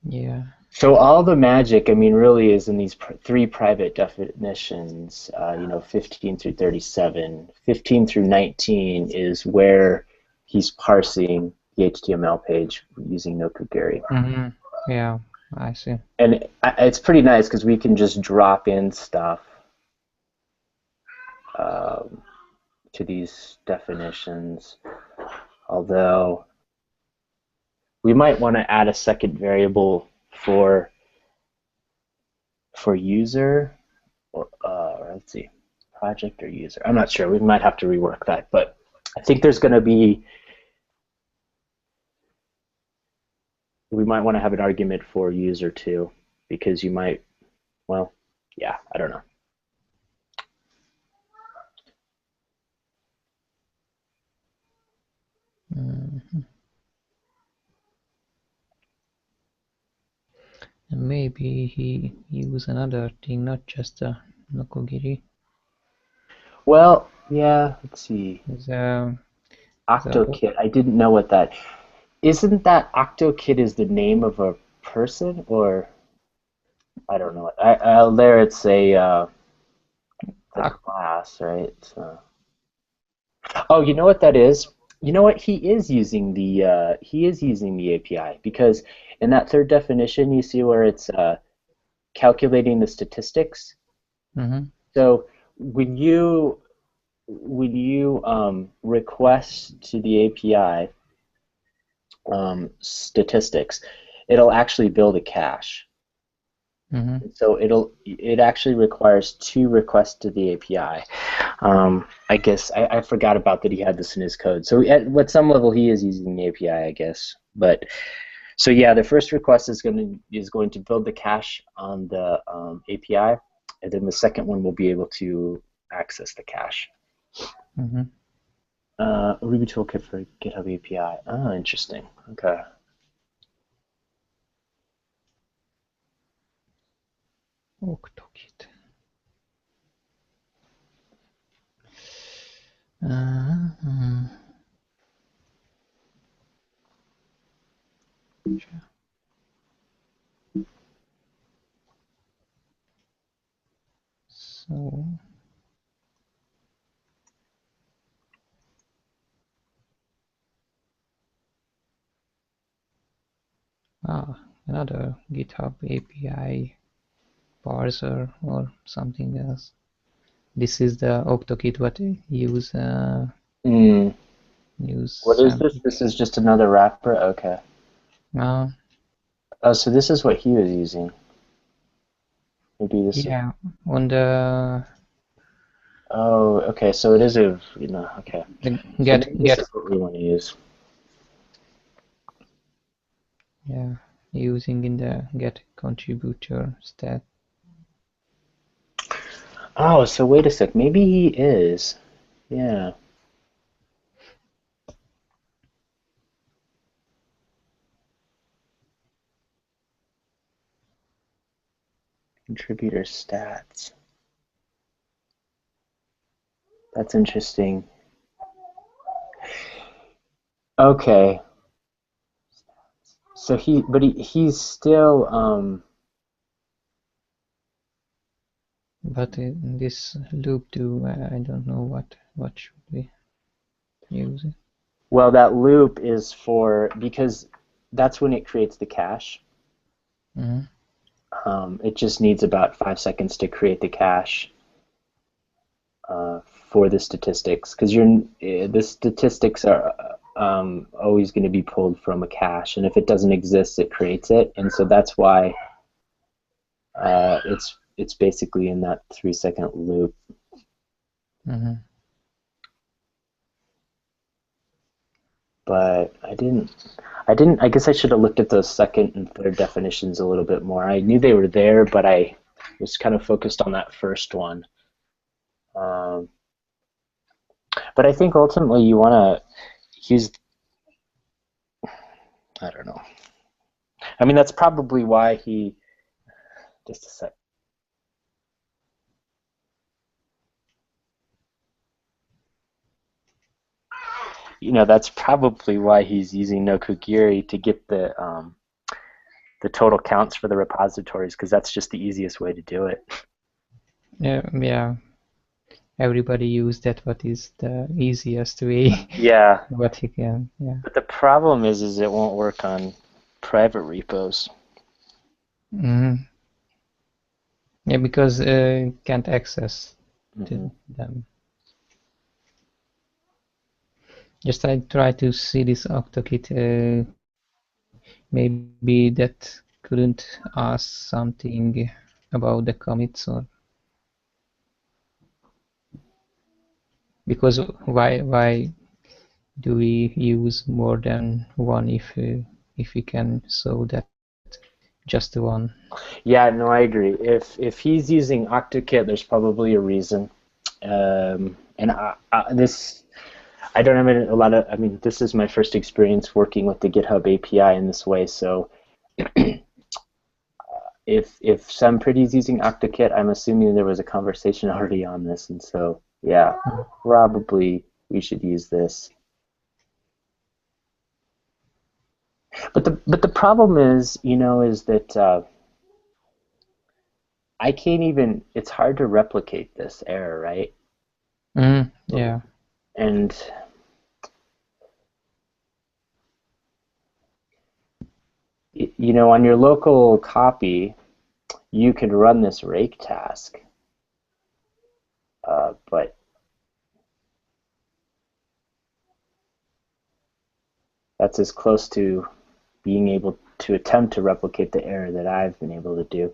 Yeah. So all the magic, I mean, really is in these three private definitions, 15 through 37. 15 through 19 is where he's parsing the HTML page using Nokogiri. hmm Yeah, I see. And it's pretty nice because we can just drop in stuff um, to these definitions, although we might want to add a second variable for user, or let's see, project or user. I'm not sure. We might have to rework that, but I think there's going to be. We might want to have an argument for user too, because you might. Well, yeah, I don't know. Mhm. And maybe he used another thing, not just a Nokogiri. Well, yeah. Let's see. There's the OctoKit. I didn't know what that. Isn't that OctoKit is the name of a person, or I don't know. There it's a class, right? So. Oh, you know what that is? You know what? He is using the API because in that third definition, you see where it's calculating the statistics. hmm So when you request to the API statistics, it'll actually build a cache. hmm So it actually requires two requests to the API. I guess I forgot about that he had this in his code. So at some level he is using the API, I guess. But so yeah, the first request is going to build the cache on the API, and then the second one will be able to access the cache. hmm Ruby toolkit for GitHub API. Oh, interesting. Okay. OctoKit. Uh, so Another GitHub API parser or something else. This is the OctoKit what I use Mm. use What is this? sample. This is just another wrapper? Okay. Uh, Oh, so this is what he was using. Maybe this is... yeah, on the Oh, okay. So it is a, okay. So get maybe this get is what we want to use. yeah, using in the get contributor stat. Oh, so wait a sec. Maybe he is. Yeah. Contributor stats. That's interesting. Okay. So he's still But in this loop do I don't know what should we use it. well, that loop is for, because that's when it creates the cache. Mm-hmm. It just needs about 5 seconds to create the cache for the statistics, because the statistics are always going to be pulled from a cache, and if it doesn't exist, it creates it, and so that's why it's basically in that 3 second loop. Mm-hmm. But I guess I should have looked at those second and third definitions a little bit more. I knew they were there, but I was kind of focused on that first one. Um, but I think ultimately you want to use, I don't know. I mean, that's probably why just a sec. That's probably why he's using Nokogiri to get the total counts for the repositories, because that's just the easiest way to do it. Yeah. Everybody use that what is the easiest way Yeah, what he can. Yeah. but the problem is it won't work on private repos. Mm-hmm. Yeah, because can't access Mm-hmm. to them. Just I try to see this OctoKit. Maybe that couldn't ask something about the commits, or because why do we use more than one if we can show that just one? Yeah, no, I agree. If he's using OctoKit, there's probably a reason. And I don't have a lot of. I mean, this is my first experience working with the GitHub API in this way. So if somebody's using OctoKit, I'm assuming there was a conversation already on this, and so yeah, probably we should use this. But the problem is that I can't even. It's hard to replicate this error, right? Yeah. And on your local copy, you could run this rake task, but that's as close to being able to attempt to replicate the error that I've been able to do.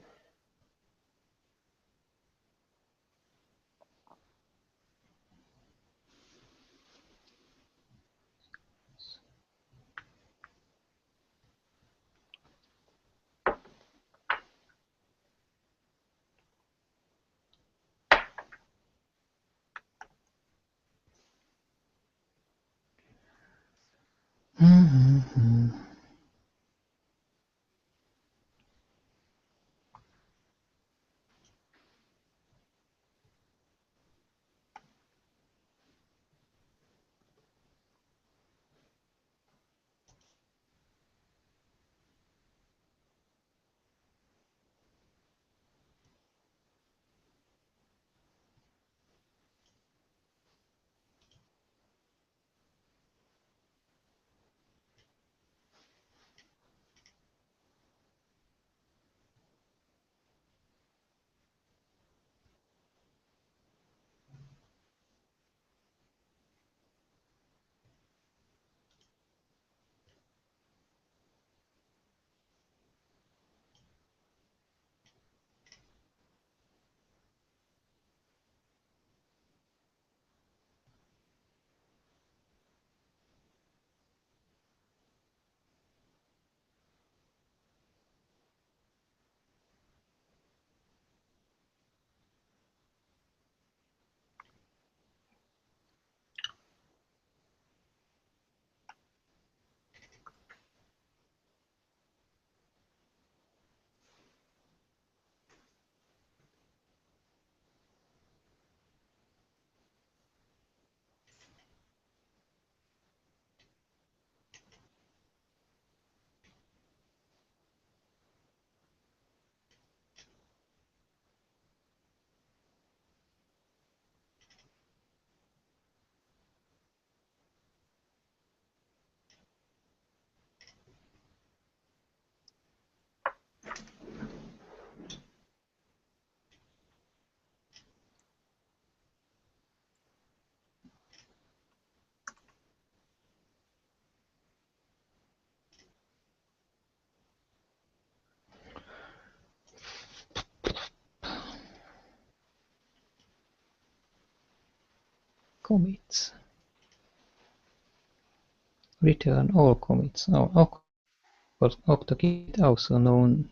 commits. Return all commits. Oh, of course, OctoKit also known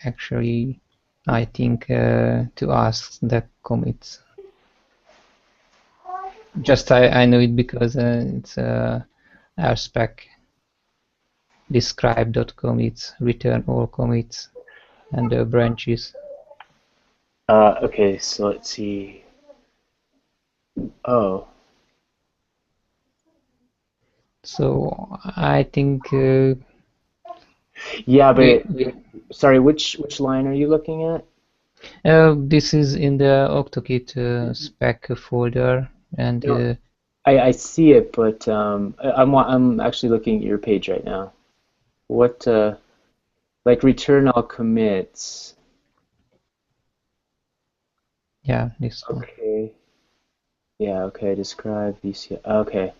actually, I think, to ask the commits. Just I know it because it's rspec describe.commits, return all commits, and the branches. Okay, so let's see. Oh. So I think Yeah, but we sorry, which line are you looking at? this is in the OctoKit spec folder, and No, I see it, but I'm actually looking at your page right now. What like return all commits? yeah, this one. Okay. Yeah, okay, describe VCI. Okay.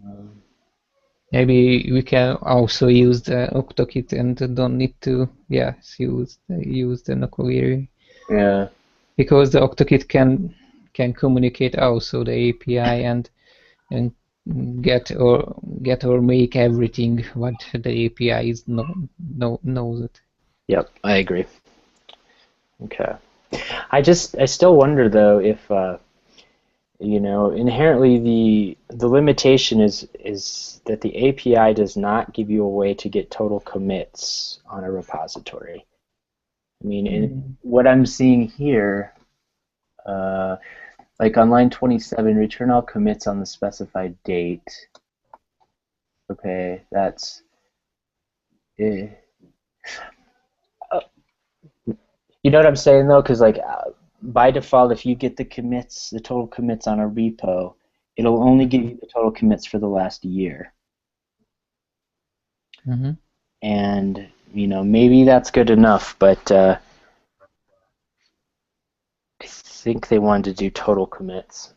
Um, Maybe we can also use the OctoKit and don't need to use the Nokogiri, yeah. because the OctoKit can communicate also the API and get or make everything what the API is knows it. Yep, I agree. Okay. I still wonder though if inherently the limitation is that the API does not give you a way to get total commits on a repository. I mean, what I'm seeing here, uh, like on line 27, return all commits on the specified date. Okay, that's eh. You know what I'm saying though? Because like by default, if you get the total commits on a repo, it'll only give you the total commits for the last year. Mm-hmm. And maybe that's good enough, but I think they wanted to do total commits.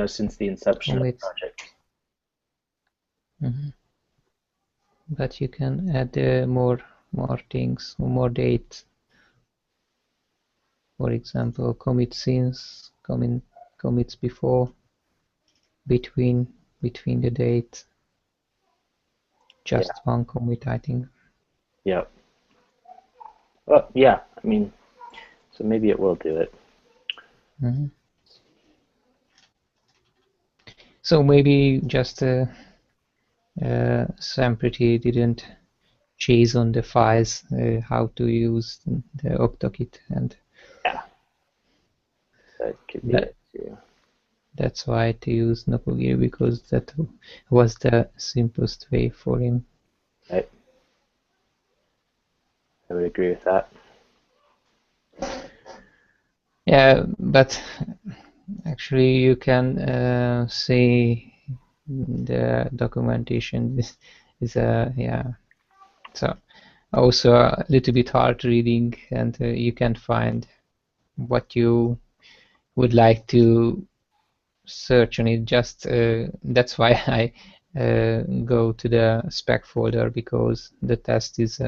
Since the inception of the Commits. project. Mm-hmm. But you can add more things, more dates. For example, commit since, commits before, between the dates. Yeah. Just one commit, I think. Yep. Well, yeah. I mean, so maybe it will do it. Mm-hmm. So maybe just Sampriti didn't chase on the files how to use the OctoKit, and Yeah. That could be that it too. that's why to use Nokogiri, because that was the simplest way for him. Right. I would agree with that. Yeah, but actually you can see the documentation is so also a little bit hard reading, and you can find what you would like to search on it. Just that's why I go to the spec folder, because the test is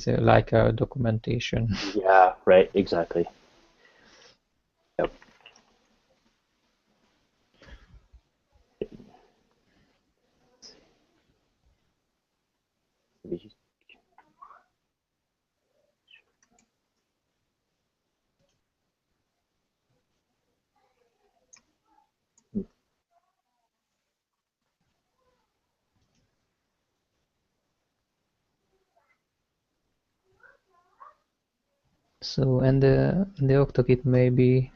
like a documentation. Yeah. Right. Exactly. Yep. So, and the OctoKit maybe,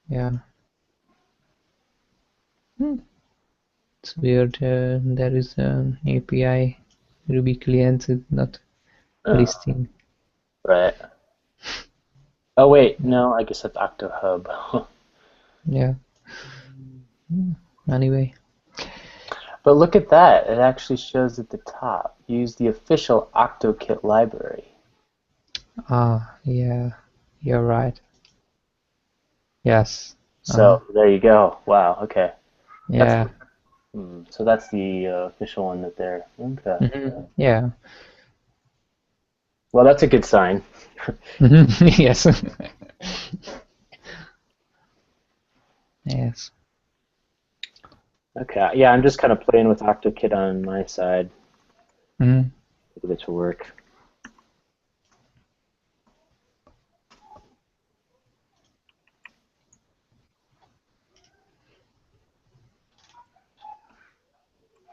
yeah. It's weird. There is an API Ruby client is not listing. Right. Oh wait, no. I guess that's OctoHub. Yeah. Anyway. But look at that. It actually shows at the top. Use the official OctoKit library. Ah, yeah. You're right. Yes. So there you go. Wow. Okay. That's Yeah. so that's the official one that they're okay. Yeah. Well, that's a good sign. Yes. Yes. Okay, yeah, I'm just kind of playing with OctoKit on my side. Mhm. Get it to work.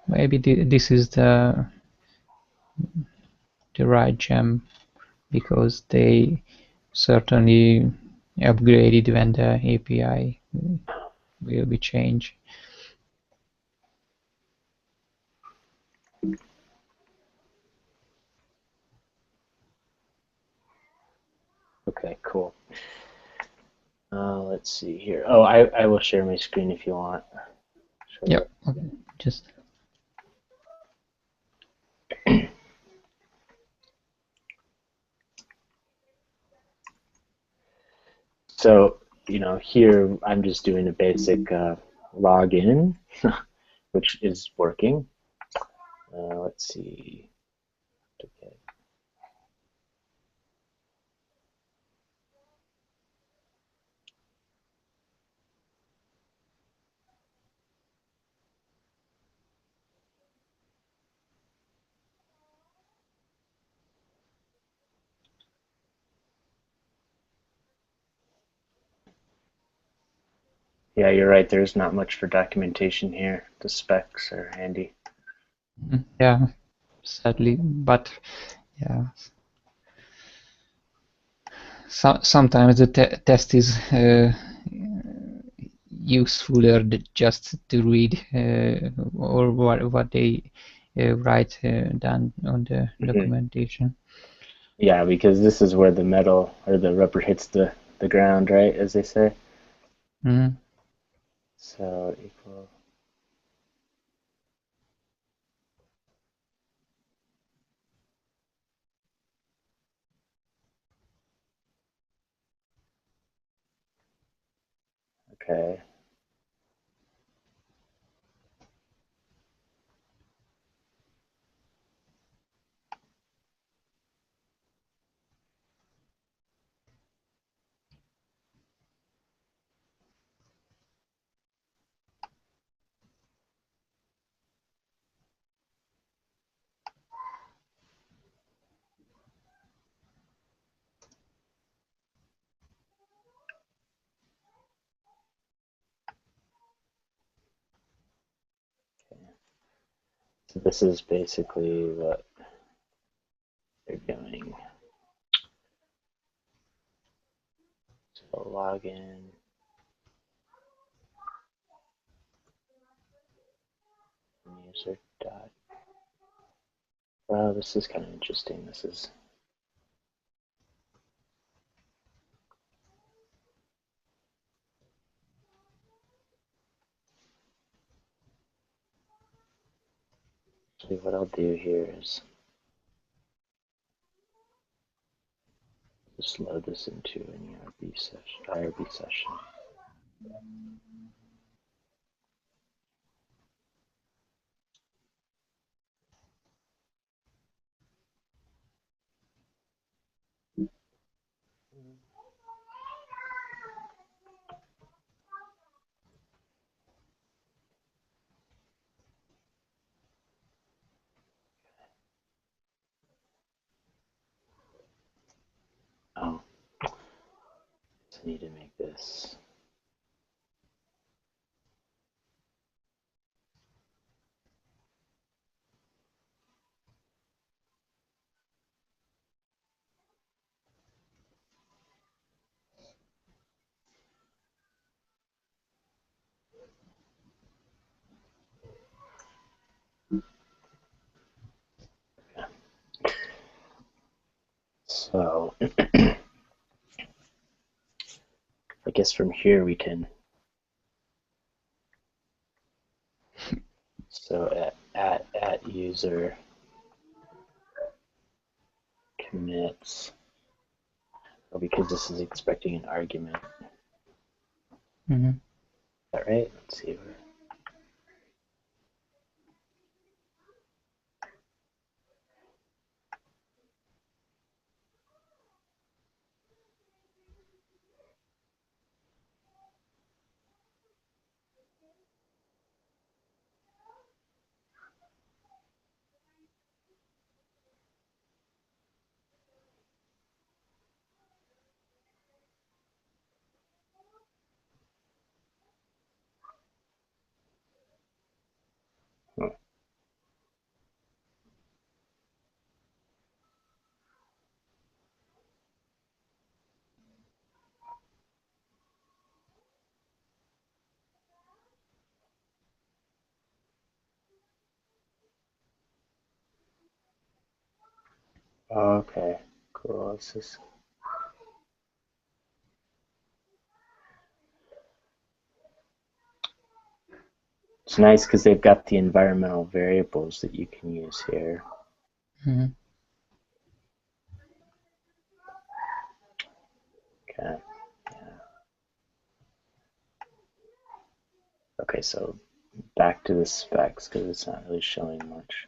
Maybe this is the right gem because they certainly upgraded when the API will be changed. Okay, cool. Let's see here. Oh, I will share my screen if you want. Yep. Okay. Just So, here I'm just doing a basic login, which is working. Let's see. Okay. Yeah, you're right. There's not much for documentation here. The specs are handy. yeah, sadly, but yeah, sometimes the test is usefuler just to read or what they write down on the Mhm. documentation. Yeah, because this is where the metal or the rubber hits the ground, right, as they say. Mm. So equal. Okay. So this is basically what they're doing. So login. User dot. Well, this is kind of interesting. This is actually what I'll do here is just load this into an ERB session. IRB session. Oh, so I need to make this. So I guess from here we can. So at user commits. Oh, because this is expecting an argument. Mm-hmm. Is that right? Let's see. Okay, cool. It's nice because they've got the environmental variables that you can use here. Mhm. Okay. Okay, so back to the specs because it's not really showing much.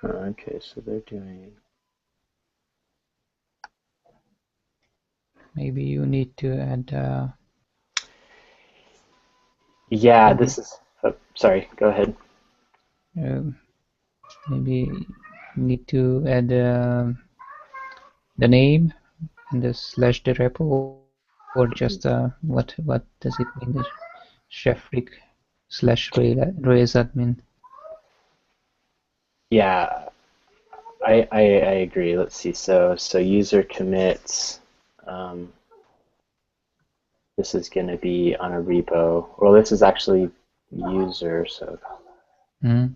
Okay, so they're doing. Maybe you need to add Yeah, maybe this is. Oh, sorry, go ahead. um, maybe you need to add the name and the slash the repo, or just what does it mean? The chef slash raise admin. Yeah, I agree. Let's see. So user commits. Um, this is going to be on a repo. Well, this is actually user, so Mm.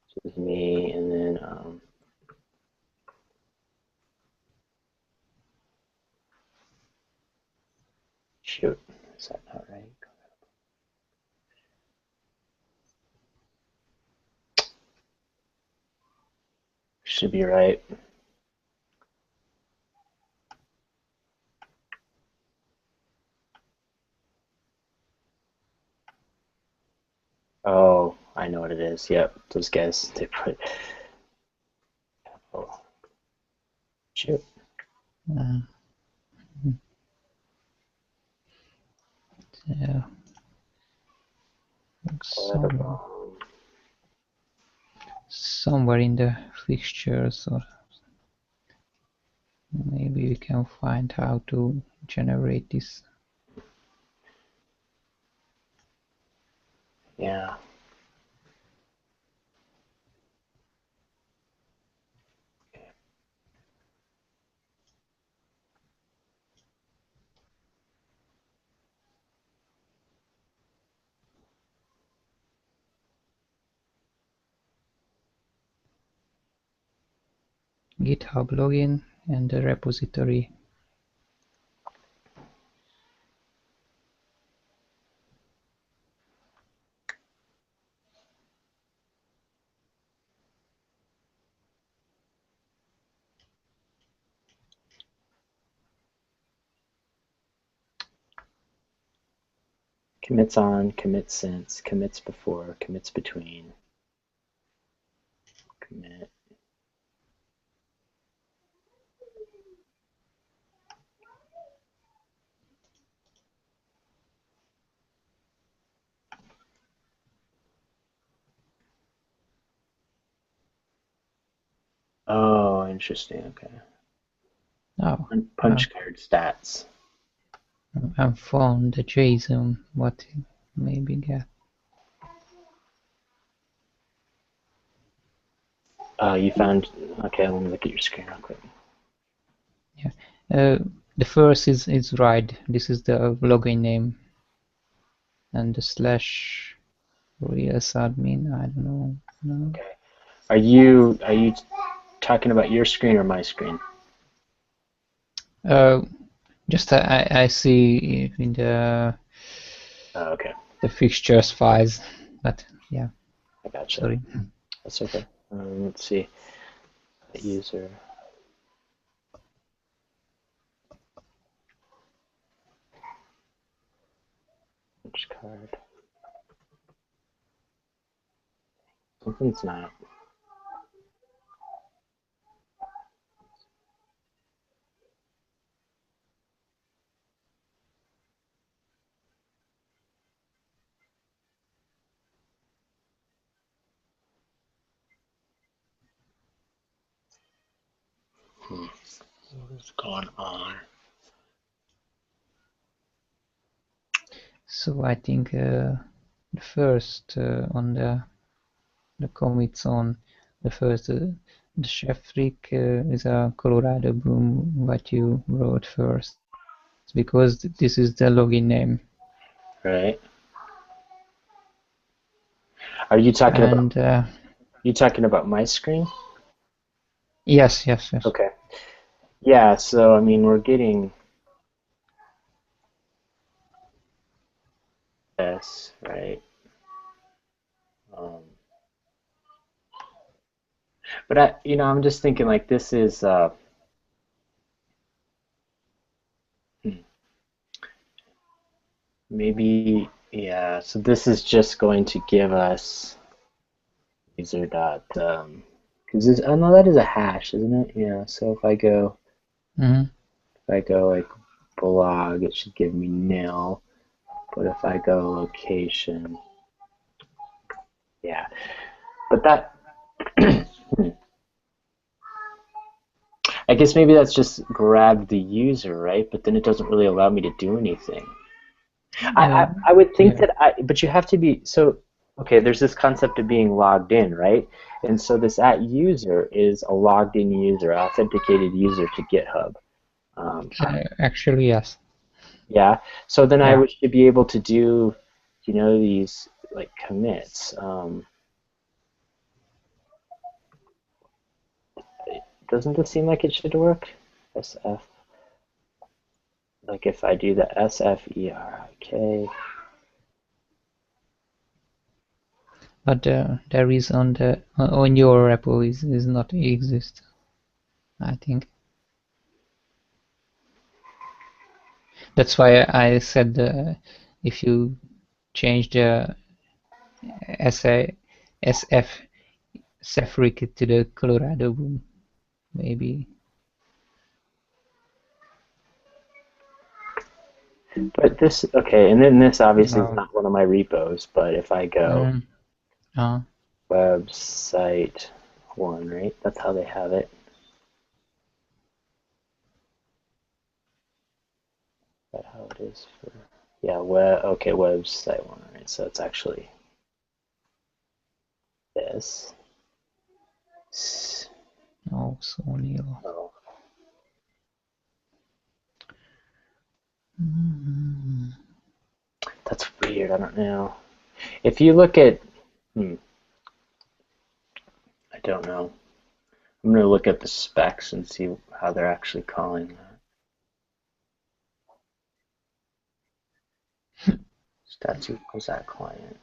this is me, and then shoot, is that not right? Should be right. Oh, I know what it is. Yep, those guys, they put. Oh, shoot. Uh, yeah, somewhere in the fixtures, or maybe we can find how to generate this. Yeah. GitHub login and the repository. Commits on, commits since, commits before, commits between, commit. Oh, interesting. Okay. Oh, Punch card stats. I found the JSON. What maybe get? You found. Okay, let me look at your screen real quick. Yeah, the first is right. This is the login name, and the slash reals admin. I don't know. No. Okay. Are you talking about your screen or my screen? Uh, just I see in Okay. the fixtures files, but yeah, I gotcha. sorry. That's okay. Let's see. User. Punch card. Something's not. What's going on? So I think the first on the commits on the first the chef Rick is a Colorado Boom what you wrote first because this is the login name. Right. Are you talking And about my screen? yes. Okay. Yeah, so I mean we're getting this, right? Um, but I'm just thinking like this is maybe, yeah, so this is just going to give us user dot because this, oh no, that is a hash, isn't it? Yeah, so if I go like blog, it should give me nil. But if I go location, yeah. But that I guess maybe that's just grab the user, right? But then it doesn't really allow me to do anything. I would think Yeah. that but you have to be, so, okay, there's this concept of being logged in, right? And so this at user is a logged in user, authenticated user to GitHub. Actually, yes. Yeah, so then Yeah. should be able to do, these like commits. Doesn't this seem like it should work? SF, like if I do the SFERIK. But there is on the on your repo is not exist. I think that's why I said if you change the SF Sefric to the Colorado Boom, maybe. But this, okay, and then this obviously is No. not one of my repos, but if I go Uh, website one, right? That's how they have it. Is that how it is for, yeah, okay, website one, right? So it's actually this. oh, so Neil. Oh, that's weird. I don't know. If you look at, I don't know. I'm going to look at the specs and see how they're actually calling that. Stats equals that client.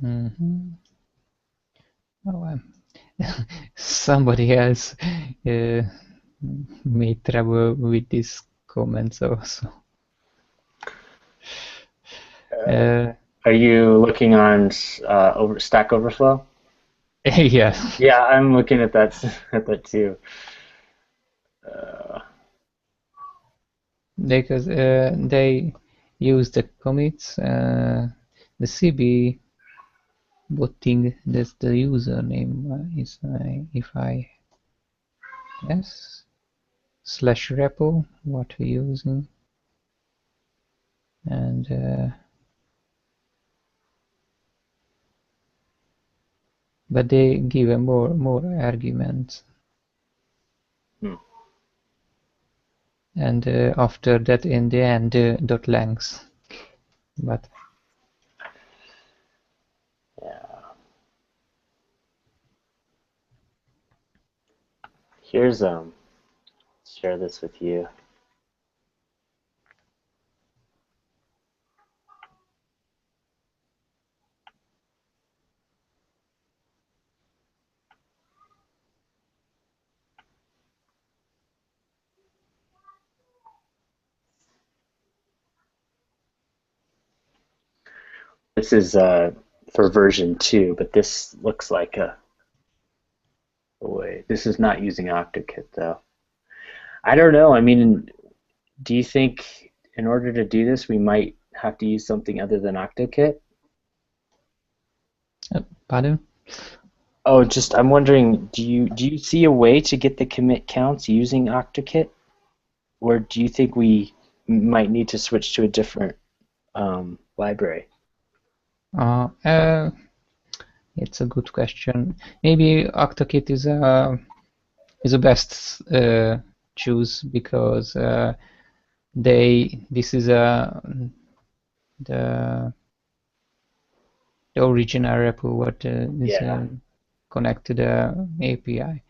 Mhm. Oh, somebody else made trouble with these comments also. Uh, Are you looking on Stack Overflow? yeah, Yeah, I'm looking at that at that too. Uh, because they use the commits, the CB botting, that's the username is, if I, yes, slash repo, what we're using, and but they give a more arguments, hmm. and after that in the end dot lengths, but Yeah. Here's share this with you. This is for version 2, but this looks like a wait. This is not using OctoKit though. I don't know. I mean, do you think in order to do this, we might have to use something other than OctoKit? pardon? Oh, just I'm wondering, do you see a way to get the commit counts using OctoKit, or do you think we might need to switch to a different library? Uh, uh, it's a good question. Maybe OctoKit is the best choose, because this is the the original repo what is Yeah. connected to the API.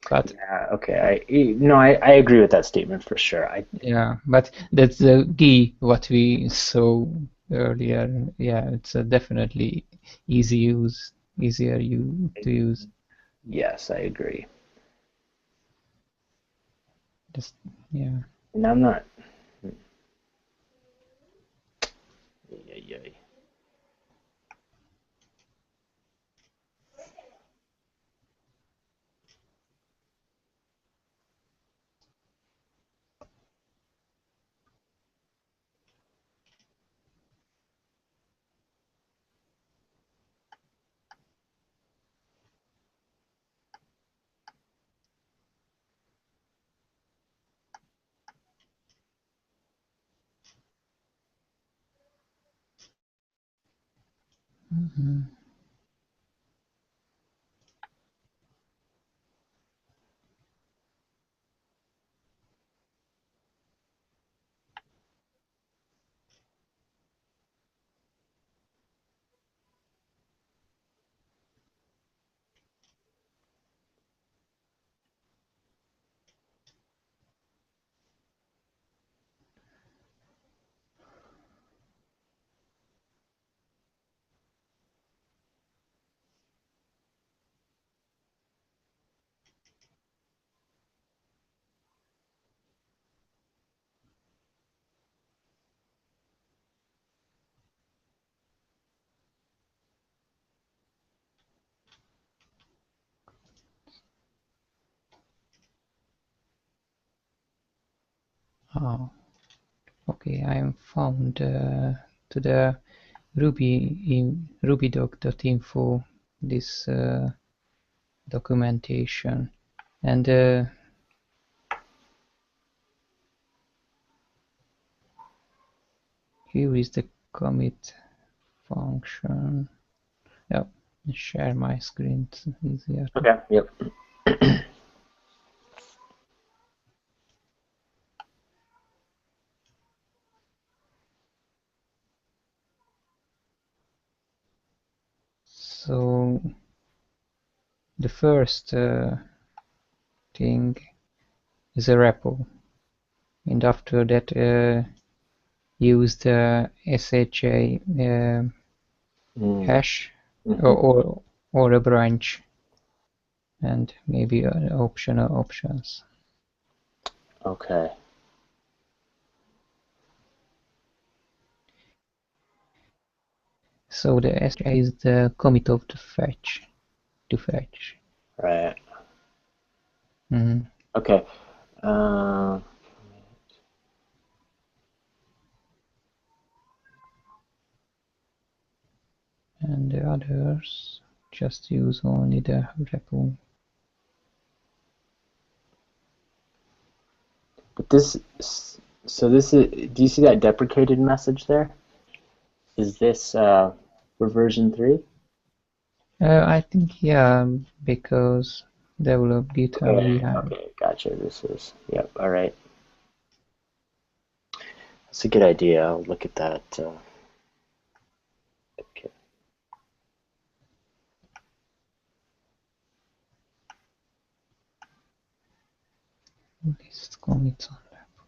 But Yeah. Okay. I agree with that statement for sure. yeah, but that's the key what we saw earlier. Yeah, it's definitely easier to use. Yes, I agree. Just yeah. And I'm not. Yeah, yeah. Mhm. Oh, okay. I am found to the rubydoc.info this documentation, and here is the commit function. Yeah, share my screen, it's easier to. Okay. Yep. So the first thing is a repo, and after that use the SHA Mm, hash. or Hmm. or, or a branch, and maybe optional options. Okay. So the S is the commit of the fetch to fetch. Right. Mhm. Okay. Uh, And the others just use only the repo. but this, so this is, do you see that deprecated message there? Is this for version 3? I think, yeah, because develop GitHub Okay, behind. okay, gotcha. This is, yep, all right. That's a good idea. I'll look at that. Okay. This commits on repo.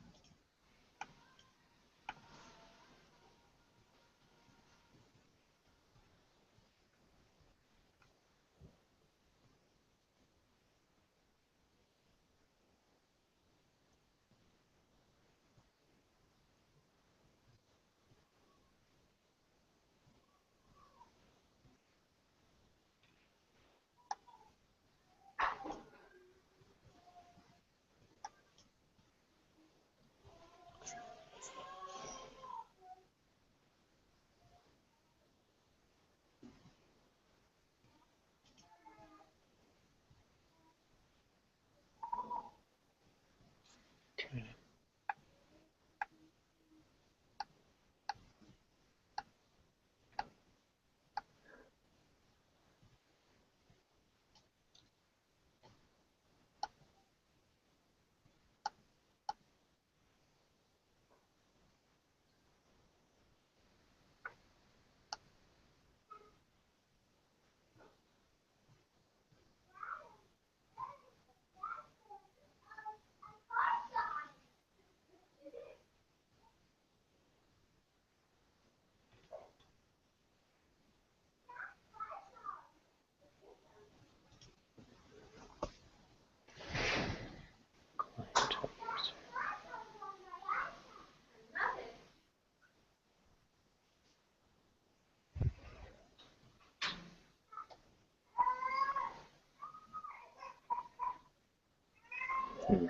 Hmm.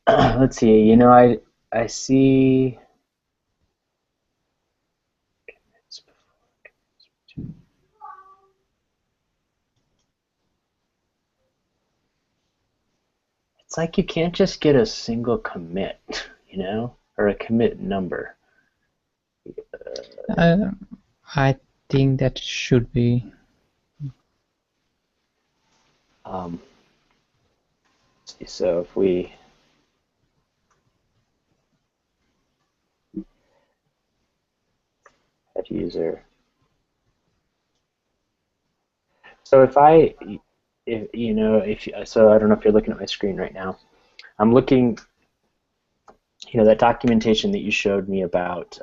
Let's see. I see. It's like you can't just get a single commit, or a commit number. Uh, I think that should be. Um, so if we add user, so so I don't know if you're looking at my screen right now. I'm looking, that documentation that you showed me about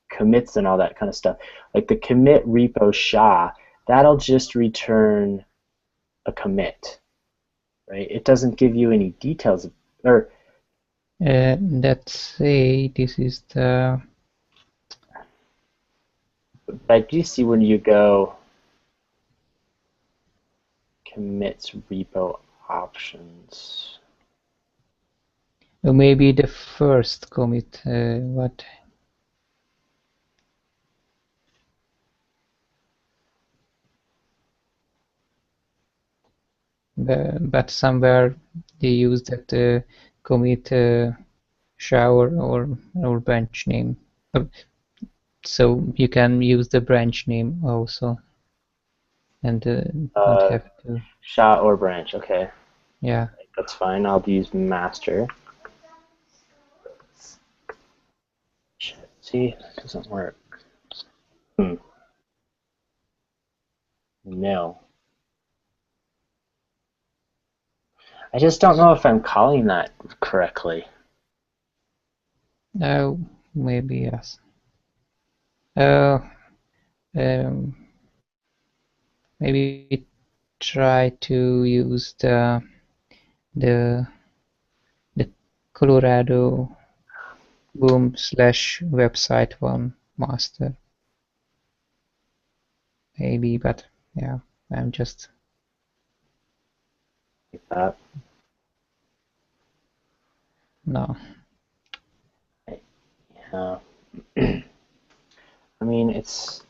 commits and all that kind of stuff. Like the commit repo SHA, that'll just return a commit, right? It doesn't give you any details, or let's say this is the I do see when you go commits repo options. or maybe the first commit. What? But somewhere they use that commit shower or branch name. So you can use the branch name also, and don't have to. SHA or branch, okay. Yeah. That's fine. I'll use master. Shit. See, that doesn't work. No. I just don't know if I'm calling that correctly. Oh, maybe yes. Uh, um, maybe try to use the the Colorado boom slash website one master. Maybe, but yeah, I'm just Like that. no. Yeah. I mean, it's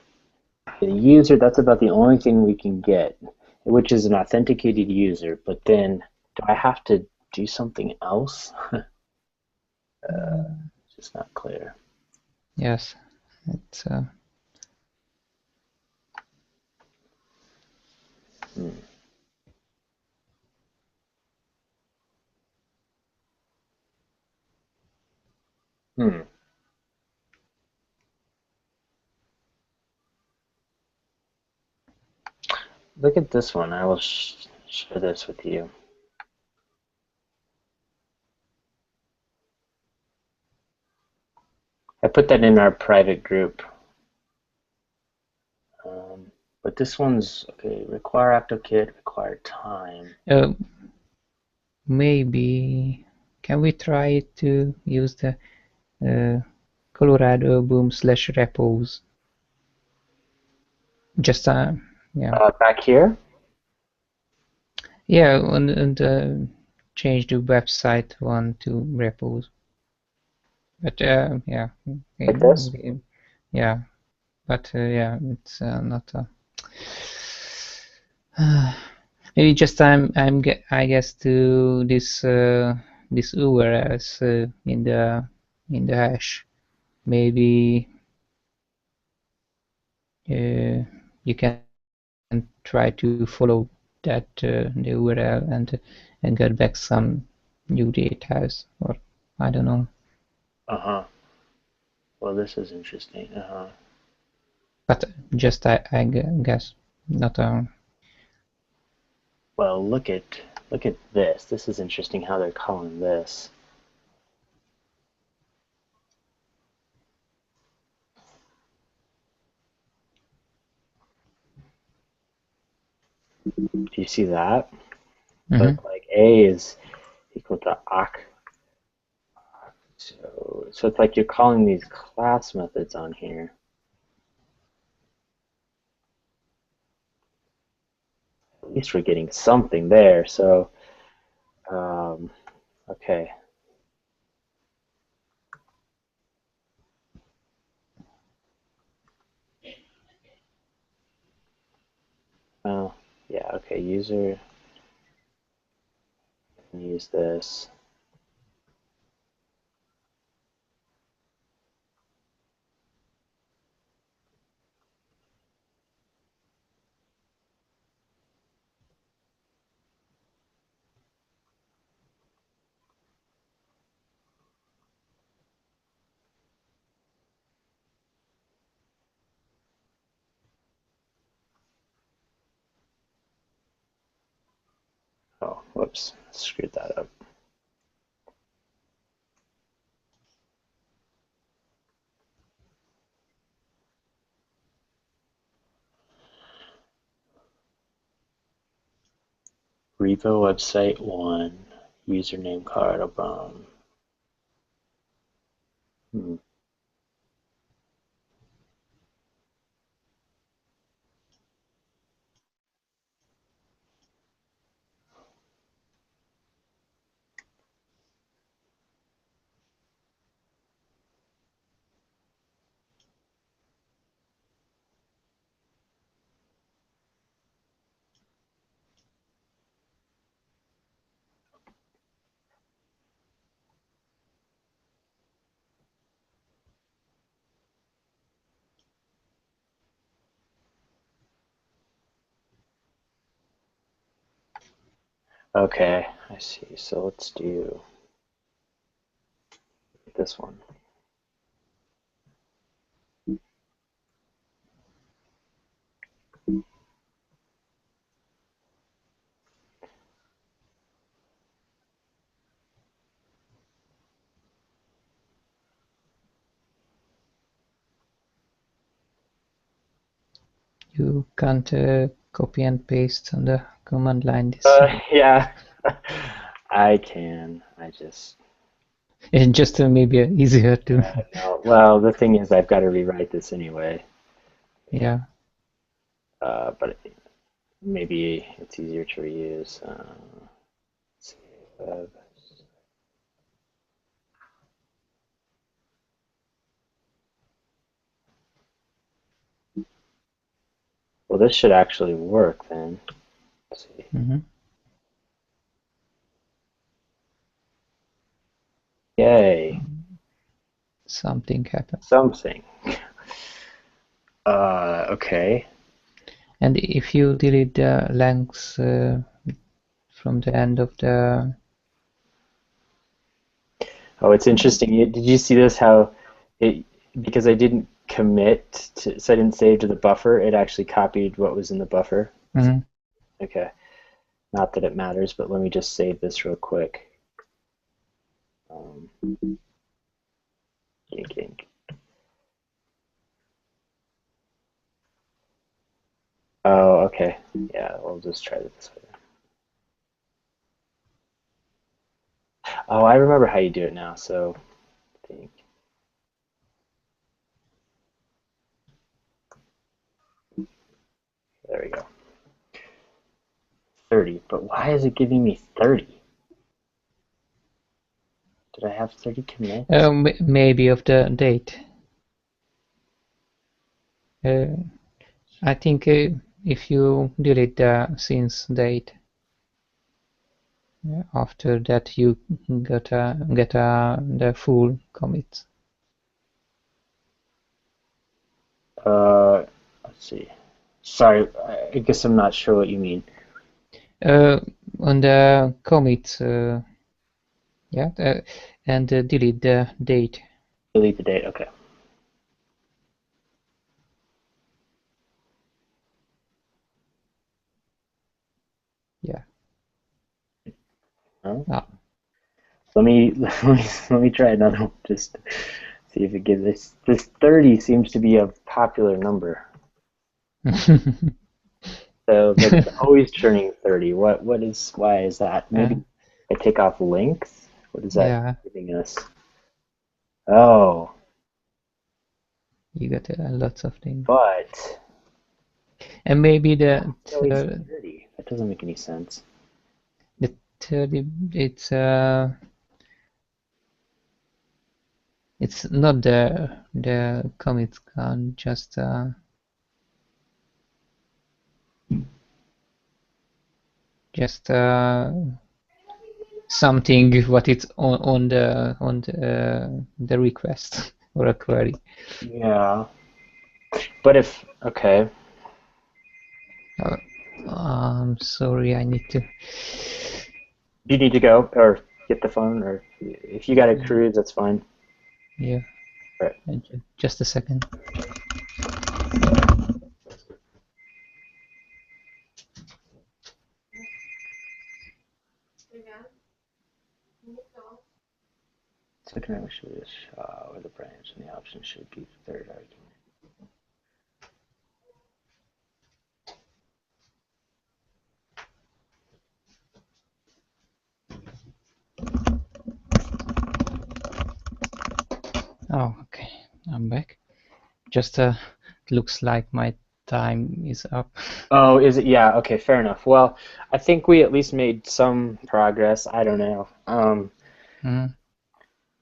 the user, that's about the only thing we can get, which is an authenticated user. But then, do I have to do something else? It's just not clear. Yes, it's Hmm. Hmm. Look at this one. I will share this with you. I put that in our private group. But this one's okay. Require ActiveKit, require time. uh, maybe can we try to use the Colorado boom slash repos? Just yeah. Back here? Yeah, and change the website one to repos. But yeah, Like this? yeah, but yeah, it's not. Maybe just I guess to this URLs in the hash. Maybe you can try to follow that the URL and get back some new data, or I don't know. Uh-huh. Well, this is interesting. Uh-huh. But just I guess not. Well, look at this. This is interesting how they're calling this. Do you see that? So Mhm. it's like A is equal to awk. So it's like you're calling these class methods on here. At least we're getting something there. So, okay. Well, yeah, okay. User can use this. Oh, whoops. Screwed that up. Repo website 1, username card, hmm. Okay, I see. So let's do this one. You can't copy and paste on the command line this. Yeah, I can. I just It's just maybe easier to. no. Well, the thing is, I've got to rewrite this anyway. Yeah. But maybe it's easier to reuse. Let's see, well, this should actually work then. Let's see. Mm-hmm. Yay! Something happened. Something. Okay. And if you delete the lengths from the end of the. Oh, it's interesting. Did you see this? How it because I didn't commit to, so I didn't save to the buffer. It actually copied what was in the buffer. Mm-hmm. Okay. Not that it matters, but let me just save this real quick. Ink, ink. Oh, okay. Yeah, we'll just try it this way. Oh, I remember how you do it now. So, I think. There we go. 30. But why is it giving me 30? Did I have 30 commits? Maybe of the date. I think if you delete the since date, after that you get the full commit. Let's see. Sorry, I guess I'm not sure what you mean. On the commit, yeah, and delete the date. Delete the date. Okay. Yeah. Oh. Ah. Let me try another one. Just see if it gives this. This 30 seems to be a popular number. So, but it's always churning 30. Why is that? Maybe I take off length. What is that Yeah, giving us? Oh, you got lots of things. but And maybe it's always 30. That doesn't make any sense. the 30, it's not the commit count, just something what it's on the request or a query. Yeah, but if okay, I'm sorry, I need to. you need to go or get the phone, or if you got to cruise, that's fine. Yeah. Right. Just a second. Second argument should be with a branch, and the option should be third argument. Oh, okay. I'm back. Just looks like my time is up. Oh, is it? Yeah, okay, fair enough. Well, I think we at least made some progress. I don't know. Mhm,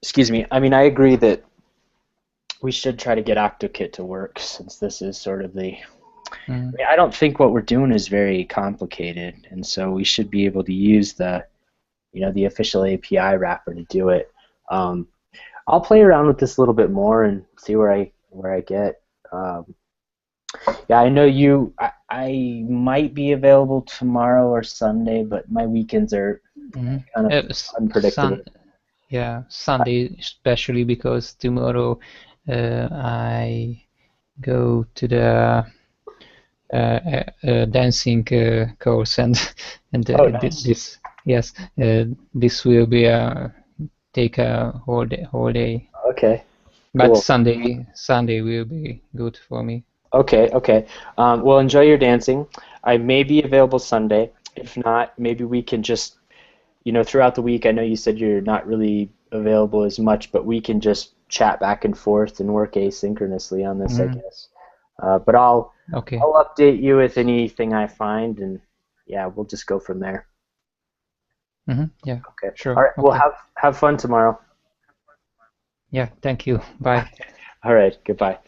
Excuse me. I mean, I agree that we should try to get OctoKit to work since this is sort of the. mhm, I don't think what we're doing is very complicated, and so we should be able to use the official API wrapper to do it. Um, I'll play around with this a little bit more and see where I get. Um, yeah, I know you. I might be available tomorrow or Sunday, but my weekends are mhm. kind of Sun, unpredictable. yeah, Sunday especially because tomorrow I go to the dancing course and Oh, nice. this yes this will be take a whole day. Okay, But cool. Sunday will be good for me. Okay, okay. Well, enjoy your dancing. I may be available Sunday. If not, maybe we can just, throughout the week. I know you said you're not really available as much, but we can just chat back and forth and work asynchronously on this, I Mm, guess. But I'll okay. I'll update you with anything I find, and yeah, we'll just go from there. Yeah, Okay. All sure. right. Well, Okay. have fun tomorrow. Yeah, thank you. Bye. All right. Goodbye.